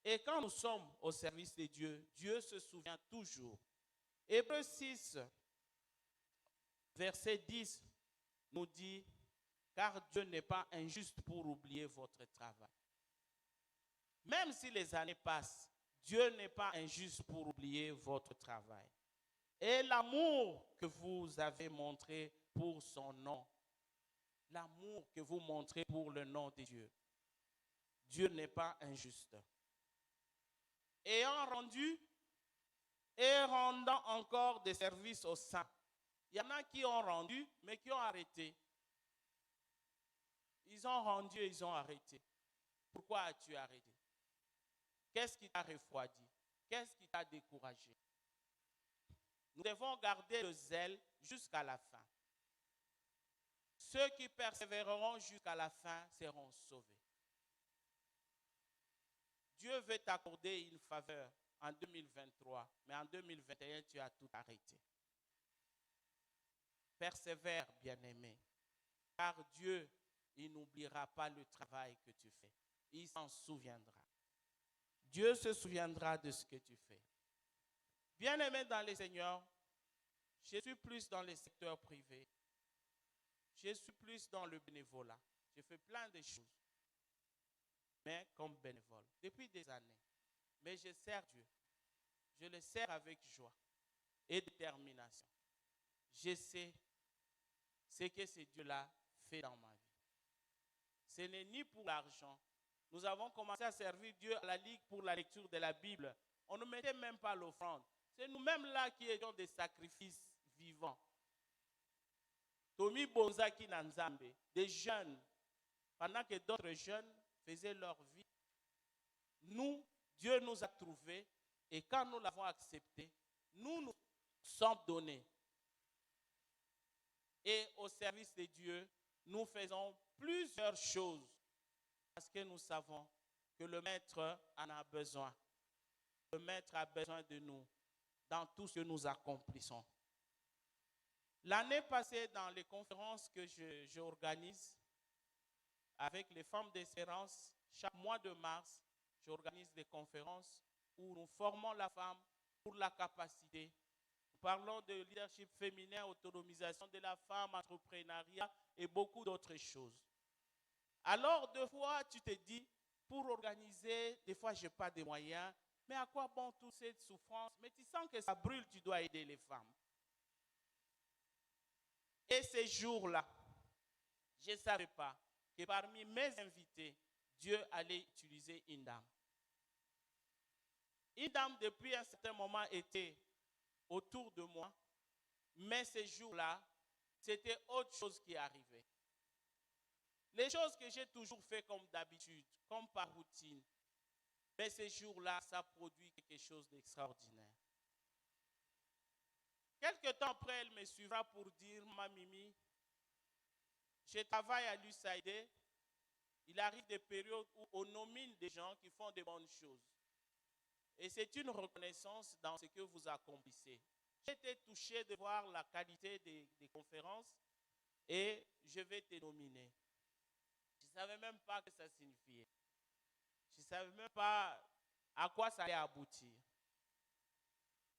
Et quand nous sommes au service de Dieu, Dieu se souvient toujours. Hébreux 6, verset 10 nous dit, car Dieu n'est pas injuste pour oublier votre travail. Même si les années passent, Dieu n'est pas injuste pour oublier votre travail. Et l'amour que vous avez montré pour son nom, l'amour que vous montrez pour le nom de Dieu, Dieu n'est pas injuste. Ayant rendu et rendant encore des services aux saints. Il y en a qui ont rendu, mais qui ont arrêté. Ils ont rendu et ils ont arrêté. Pourquoi as-tu arrêté? Qu'est-ce qui t'a refroidi? Qu'est-ce qui t'a découragé? Nous devons garder le zèle jusqu'à la fin. Ceux qui persévéreront jusqu'à la fin seront sauvés. Dieu veut t'accorder une faveur en 2023, mais en 2021, tu as tout arrêté. Persévère, bien-aimé, car Dieu, il n'oubliera pas le travail que tu fais. Il s'en souviendra. Dieu se souviendra de ce que tu fais. Bien-aimé dans le Seigneur, je suis plus dans le secteur privé. Je suis plus dans le bénévolat. Je fais plein de choses. Mais comme bénévole, depuis des années. Mais je sers Dieu. je le sers avec joie et détermination. Je sais ce que ce Dieu-là fait dans ma vie. Ce n'est ni pour l'argent. Nous avons commencé à servir Dieu à la Ligue pour la lecture de la Bible. On ne mettait même pas l'offrande. C'est nous-mêmes là qui étions des sacrifices vivants. Tomi Bonzaki Nanzambe, des jeunes, pendant que d'autres jeunes faisaient leur vie. Nous, Dieu nous a trouvés et quand nous l'avons accepté, nous nous sommes donnés. Et au service de Dieu, nous faisons plusieurs choses parce que nous savons que le Maître en a besoin. Le Maître a besoin de nous dans tout ce que nous accomplissons. L'année passée, dans les conférences que j'organise avec les femmes d'espérance, chaque mois de mars, j'organise des conférences où nous formons la femme pour la capacité. Nous parlons de leadership féminin, autonomisation de la femme, entrepreneuriat et beaucoup d'autres choses. Alors, des fois, tu te dis, pour organiser, des fois, je n'ai pas de moyens, mais à quoi bon toute cette souffrance? Mais tu sens que ça brûle, tu dois aider les femmes. Et ces jours-là, je ne savais pas que parmi mes invités, Dieu allait utiliser une dame. Une dame, depuis un certain moment, était autour de moi, mais ces jours-là, c'était autre chose qui arrivait. Les choses que j'ai toujours fait comme d'habitude, comme par routine, mais ces jours-là, ça produit quelque chose d'extraordinaire. Quelque temps après, elle me suivra pour dire, ma Mimi, je travaille à l'USAID. Il arrive des périodes où on nomine des gens qui font de bonnes choses. Et c'est une reconnaissance dans ce que vous accomplissez. J'ai été touché de voir la qualité des conférences et je vais te nominer. Je ne savais même pas ce que ça signifiait. Je ne savais même pas à quoi ça allait aboutir.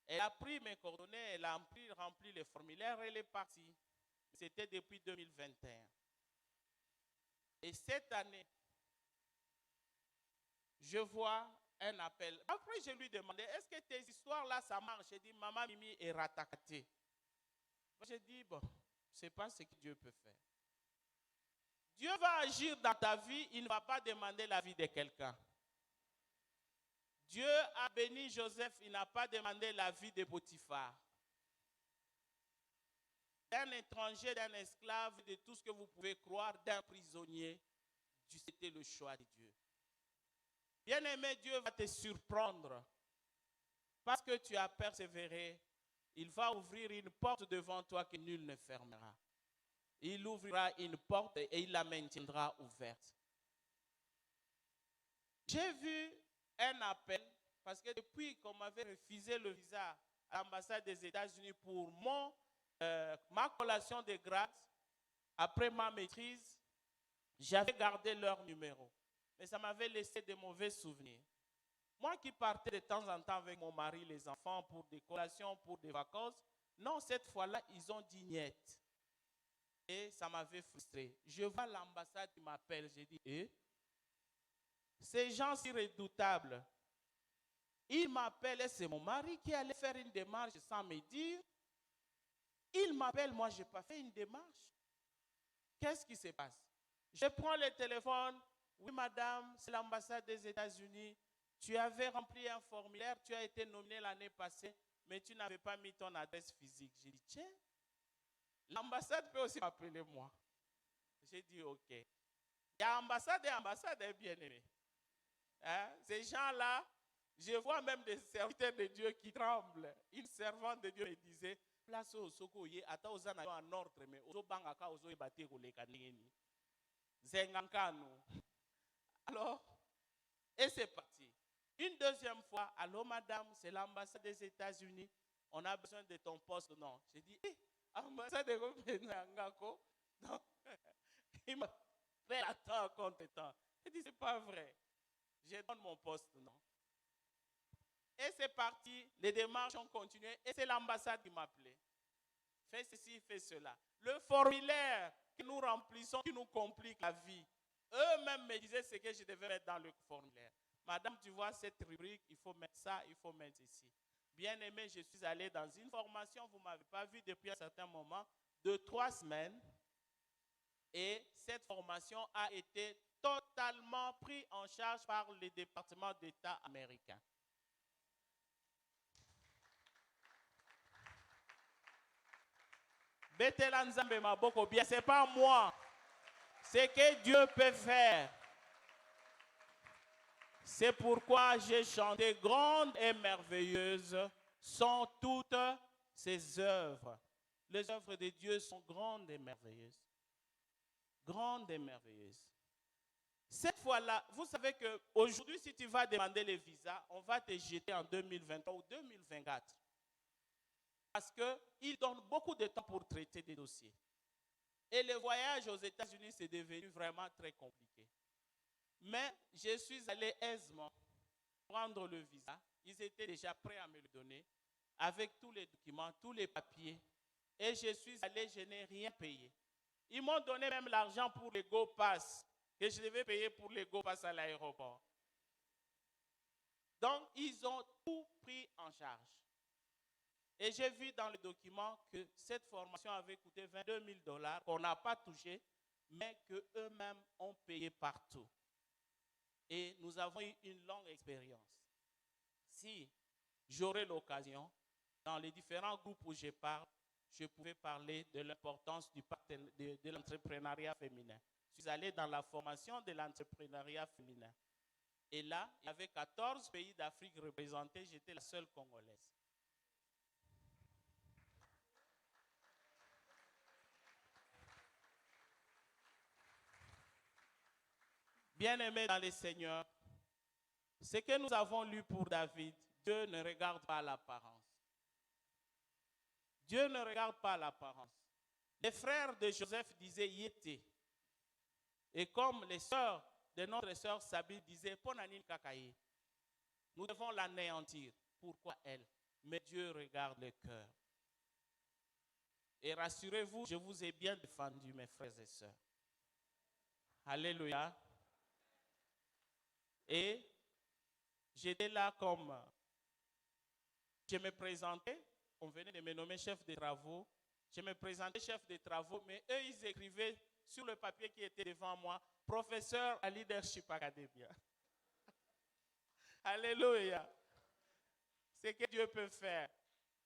Elle a pris mes coordonnées, elle a rempli les formulaires et elle est partie. C'était depuis 2021. Et cette année, je vois un appel. Après, je lui demandais, est-ce que tes histoires-là, ça marche? J'ai dit, Maman Mimi est ratakatée. J'ai dit, bon, ce n'est pas ce que Dieu peut faire. Dieu va agir dans ta vie, il ne va pas demander la vie de quelqu'un. Dieu a béni Joseph, il n'a pas demandé la vie de Potiphar. D'un étranger, d'un esclave, de tout ce que vous pouvez croire, d'un prisonnier, c'était le choix de Dieu. Bien-aimé, Dieu va te surprendre. Parce que tu as persévéré, il va ouvrir une porte devant toi que nul ne fermera. Il ouvrira une porte et il la maintiendra ouverte. J'ai vu un appel, parce que depuis qu'on m'avait refusé le visa à l'ambassade des États-Unis pour ma collation de grâce, après ma maîtrise, j'avais gardé leur numéro. Mais ça m'avait laissé de mauvais souvenirs. Moi qui partais de temps en temps avec mon mari, les enfants, pour des collations, pour des vacances, non, cette fois-là, ils ont dit niet. Et ça m'avait frustré. Je vois l'ambassade qui m'appelle, j'ai dit, ces gens si redoutables, ils m'appellent et c'est mon mari qui allait faire une démarche sans me dire. Il m'appelle, moi je n'ai pas fait une démarche. Qu'est-ce qui se passe? Je prends le téléphone. Oui, madame, c'est l'ambassade des États-Unis. Tu avais rempli un formulaire, tu as été nominé l'année passée, mais tu n'avais pas mis ton adresse physique. J'ai dit, tiens, l'ambassade peut aussi m'appeler moi. J'ai dit, ok. Il y a ambassade et ambassade, bien aimé. Hein? Ces gens-là, je vois même des serviteurs de Dieu qui tremblent. Une servante de Dieu me disait, place au soko, ata ozana en ordre, mais ozo bangaka ozo ebate koleka ndengeni. Zengankano. Alors, et c'est parti. Une deuxième fois, allô madame, c'est l'ambassade des États-Unis. On a besoin de ton poste. Non. J'ai dit, ambassade de Ngako. Non. Il m'a fait attends contre temps. J'ai dit, c'est pas vrai. Je donne mon poste, non. Et c'est parti. Les démarches ont continué. Et c'est l'ambassade qui m'appelait. Fais ceci, fais cela. Le formulaire que nous remplissons, qui nous complique la vie. Eux-mêmes me disaient ce que je devais mettre dans le formulaire. Madame, tu vois cette rubrique, il faut mettre ça, il faut mettre ici. Bien-aimé, je suis allé dans une formation, vous ne m'avez pas vu depuis un certain moment, de 3 semaines. Et cette formation a été totalement prise en charge par le département d'État américain. Betela Nzambe Maboko, bien, ce n'est pas moi. C'est que Dieu peut faire. C'est pourquoi j'ai chanté grandes et merveilleuses sont toutes ses œuvres. Les œuvres de Dieu sont grandes et merveilleuses. Grandes et merveilleuses. Cette fois-là, vous savez qu'aujourd'hui, si tu vas demander le visa, on va te jeter en 2023 ou 2024. Parce qu'ils donnent beaucoup de temps pour traiter des dossiers. Et le voyage aux États-Unis, c'est devenu vraiment très compliqué. Mais je suis allé aisément prendre le visa. Ils étaient déjà prêts à me le donner avec tous les documents, tous les papiers. Et je suis allé, je n'ai rien payé. Ils m'ont donné même l'argent pour les Go Pass que je devais payer pour les Go Pass à l'aéroport. Donc, ils ont tout pris en charge. Et j'ai vu dans le document que cette formation avait coûté $22 000 qu'on n'a pas touché, mais qu'eux-mêmes ont payé partout. Et nous avons eu une longue expérience. Si j'aurais l'occasion, dans les différents groupes où je parle, je pouvais parler de l'importance de l'entrepreneuriat féminin. Je suis allé dans la formation de l'entrepreneuriat féminin. Et là, il y avait 14 pays d'Afrique représentés, j'étais la seule Congolaise. Bien-aimés dans le Seigneur, ce que nous avons lu pour David, Dieu ne regarde pas l'apparence. Dieu ne regarde pas l'apparence. Les frères de Joseph disaient Yété. Et comme les sœurs de notre sœur Sabi disaient Ponanil Kakaye, nous devons l'anéantir. Pourquoi elle? Mais Dieu regarde le cœur. Et rassurez-vous, je vous ai bien défendu, mes frères et sœurs. Alléluia. Et j'étais là comme je me présentais, on venait de me nommer chef de travaux, je me présentais chef de travaux, mais eux ils écrivaient sur le papier qui était devant moi, professeur à Leadership Academia. Alléluia. C'est que Dieu peut faire.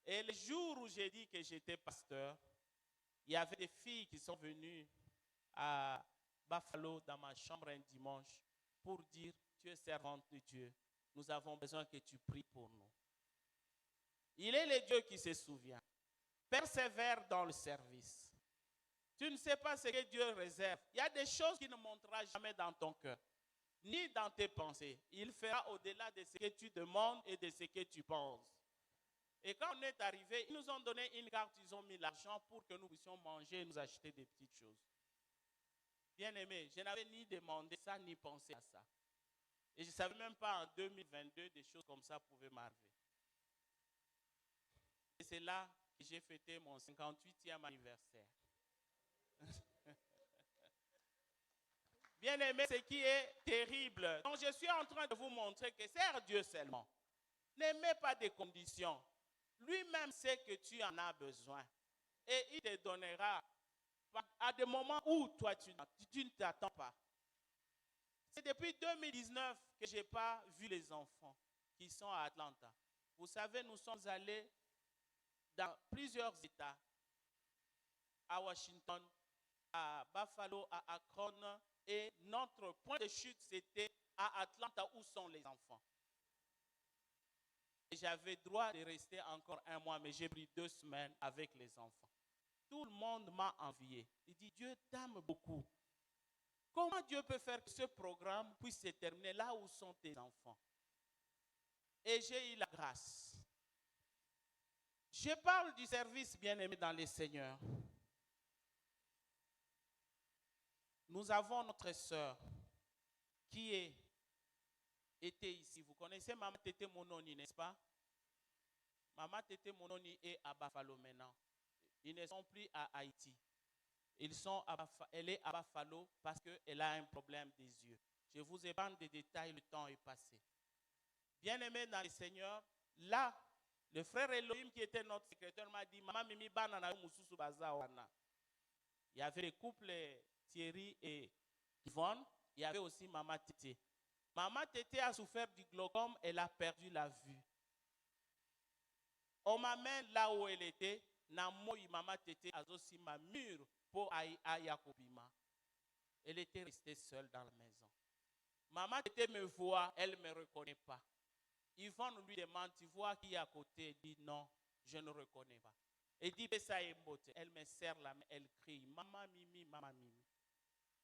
Et le jour où j'ai dit que j'étais pasteur, il y avait des filles qui sont venues à Buffalo dans ma chambre un dimanche pour dire tu es servante de Dieu. Nous avons besoin que tu pries pour nous. Il est le Dieu qui se souvient. Persévère dans le service. Tu ne sais pas ce que Dieu réserve. Il y a des choses qu'il ne montrera jamais dans ton cœur, ni dans tes pensées. Il fera au-delà de ce que tu demandes et de ce que tu penses. Et quand on est arrivé, ils nous ont donné une carte, ils ont mis l'argent pour que nous puissions manger et nous acheter des petites choses. Bien aimé, je n'avais ni demandé ça, ni pensé à ça. Et je ne savais même pas en 2022 des choses comme ça pouvaient m'arriver. Et c'est là que j'ai fêté mon 58e anniversaire. Bien aimé, ce qui est terrible. Donc je suis en train de vous montrer que sers Dieu seulement. N'aimez pas des conditions. Lui-même sait que tu en as besoin. Et il te donnera à des moments où toi tu ne t'attends pas. C'est depuis 2019 que je n'ai pas vu les enfants qui sont à Atlanta. Vous savez, nous sommes allés dans plusieurs États, à Washington, à Buffalo, à Akron, et notre point de chute, c'était à Atlanta, où sont les enfants. Et j'avais droit de rester encore 1 mois, mais j'ai pris 2 semaines avec les enfants. Tout le monde m'a envié. Il dit, Dieu t'aime beaucoup. Comment Dieu peut faire que ce programme puisse se terminer là où sont tes enfants? Et j'ai eu la grâce. Je parle du service bien-aimé dans le Seigneur. Nous avons notre sœur qui était ici. Vous connaissez Maman Tété Mononi, n'est-ce pas? Maman Tété Mononi est à Buffalo maintenant. Ils ne sont plus à Haïti. Elle est à Buffalo parce qu'elle a un problème des yeux. Je vous épargne des détails, le temps est passé. Bien-aimés dans le Seigneur, là, Le frère Elohim qui était notre secrétaire m'a dit, Maman Mimi Banana Mususu Bazawana. Il y avait les couples Thierry et Yvonne. Il y avait aussi Maman Tété. Maman Tété a souffert du glaucome, elle a perdu la vue. On m'amène là où elle était. Namoyi Maman Tété a aussi ma mur pour Ayakobima. Elle était restée seule dans la maison. Maman Tété me voit, elle ne me reconnaît pas. Yvonne lui demande, tu vois qui est à côté? Elle dit non, je ne reconnais pas. Elle dit, elle me serre la main, elle crie, Maman Mimi, Maman Mimi.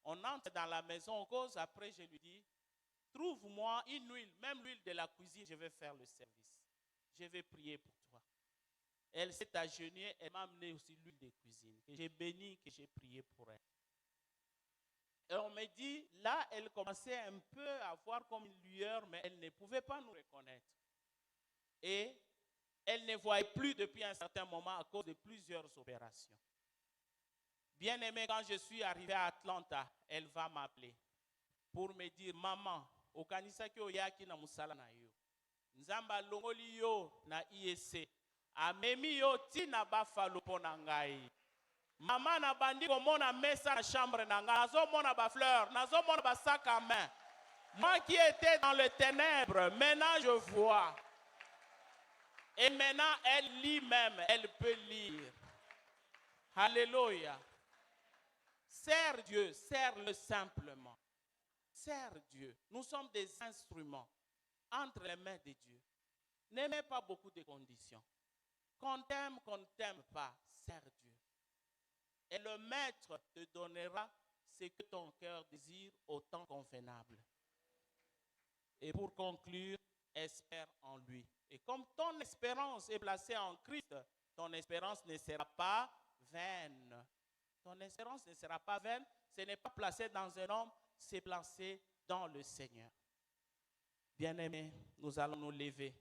On entre dans la maison, on cause, après je lui dis, trouve-moi une huile, même l'huile de la cuisine, je vais faire le service. Je vais prier pour toi. Elle s'est agenouillée, elle m'a amené aussi l'huile de cuisine, que j'ai béni, que j'ai prié pour elle. Et on me dit, là, elle commençait un peu à voir comme une lueur, mais elle ne pouvait pas nous reconnaître. Et elle ne voyait plus depuis un certain moment à cause de plusieurs opérations. Bien aimé, quand je suis arrivé à Atlanta, elle va m'appeler pour me dire, Maman, okanisaki oyaki na musala na yo. Nzamba longoli yo na IEC. Amemi yo tina bafalo pona ngai. Maman na bandi komona mesa na chambre na nga, nazomona ba fleurs, nazomona ba sac à main. Moi qui étais dans les ténèbres, maintenant je vois. Et maintenant elle lit même, elle peut lire. Alléluia. Sers Dieu, sers-le simplement. Sers Dieu. Nous sommes des instruments entre les mains de Dieu. N'aimez pas beaucoup de conditions. Qu'on ne t'aime pas, sers Dieu. Et le maître te donnera ce que ton cœur désire au temps convenable. Et pour conclure, espère en lui. Et comme ton espérance est placée en Christ, ton espérance ne sera pas vaine. Ton espérance ne sera pas vaine. Ce n'est pas placé dans un homme, c'est placé dans le Seigneur. Bien-aimés, nous allons nous lever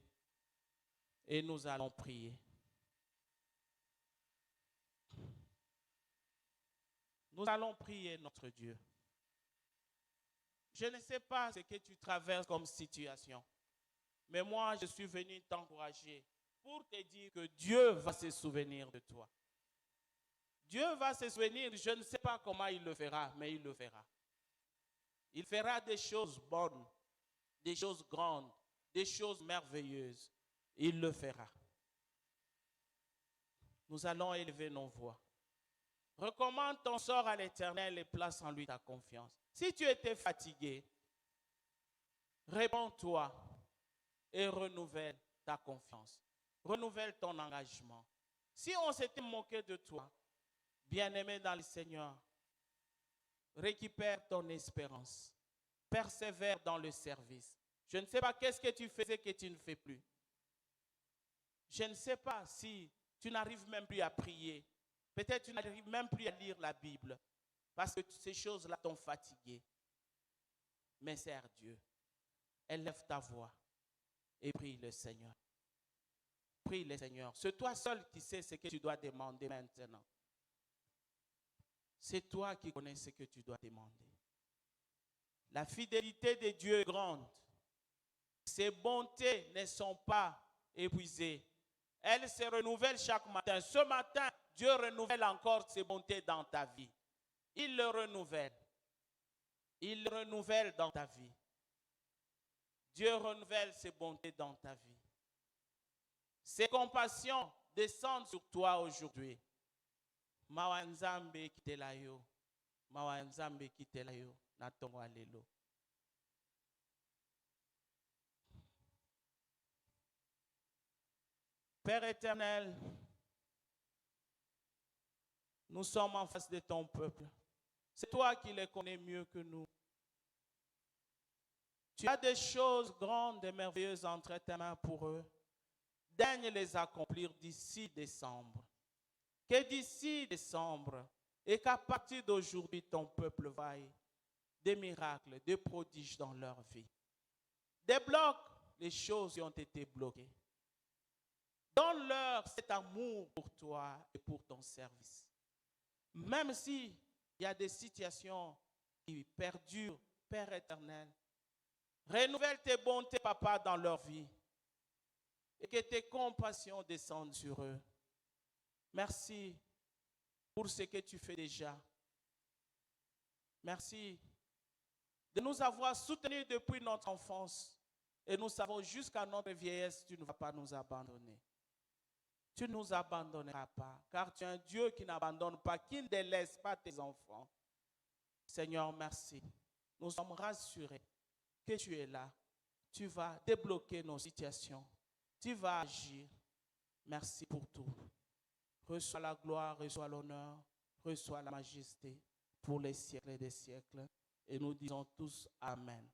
et nous allons prier. Nous allons prier notre Dieu. Je ne sais pas ce que tu traverses comme situation, mais moi, je suis venu t'encourager pour te dire que Dieu va se souvenir de toi. Dieu va se souvenir, je ne sais pas comment il le fera, mais il le fera. Il fera des choses bonnes, des choses grandes, des choses merveilleuses. Il le fera. Nous allons élever nos voix. Recommande ton sort à l'Éternel et place en lui ta confiance. Si tu étais fatigué, réponds-toi et renouvelle ta confiance. Renouvelle ton engagement. Si on s'était moqué de toi, bien-aimé dans le Seigneur, récupère ton espérance. Persévère dans le service. Je ne sais pas qu'est-ce que tu faisais que tu ne fais plus. Je ne sais pas si tu n'arrives même plus à prier. Peut-être tu n'arrives même plus à lire la Bible parce que ces choses-là t'ont fatigué. Mais sers Dieu. Élève ta voix et prie le Seigneur. Prie le Seigneur. C'est toi seul qui sais ce que tu dois demander maintenant. C'est toi qui connais ce que tu dois demander. La fidélité de Dieu est grande. Ses bontés ne sont pas épuisées. Elles se renouvellent chaque matin. Ce matin, Dieu renouvelle encore ses bontés dans ta vie. Il le renouvelle. Il le renouvelle dans ta vie. Dieu renouvelle ses bontés dans ta vie. Ses compassions descendent sur toi aujourd'hui. Mawanzambe kitelayo. Mawanzambe kitelayo. Natongo alelo. Père éternel, nous sommes en face de ton peuple. C'est toi qui les connais mieux que nous. Tu as des choses grandes et merveilleuses entre tes mains pour eux. Daigne les accomplir d'ici décembre. Que d'ici décembre et qu'à partir d'aujourd'hui, ton peuple vaille des miracles, des prodiges dans leur vie. Débloque les choses qui ont été bloquées. Donne-leur cet amour pour toi et pour ton service. Même s'il y a des situations qui perdurent, Père éternel, renouvelle tes bontés, Papa, dans leur vie. et que tes compassions descendent sur eux. Merci pour ce que tu fais déjà. Merci de nous avoir soutenus depuis notre enfance. Et nous savons jusqu'à notre vieillesse, tu ne vas pas nous abandonner. Tu ne nous abandonneras pas, car tu es un Dieu qui n'abandonne pas, qui ne délaisse pas tes enfants. Seigneur, merci. Nous sommes rassurés que tu es là. Tu vas débloquer nos situations. Tu vas agir. Merci pour tout. Reçois la gloire, reçois l'honneur, reçois la majesté pour les siècles et des siècles. Et nous disons tous Amen.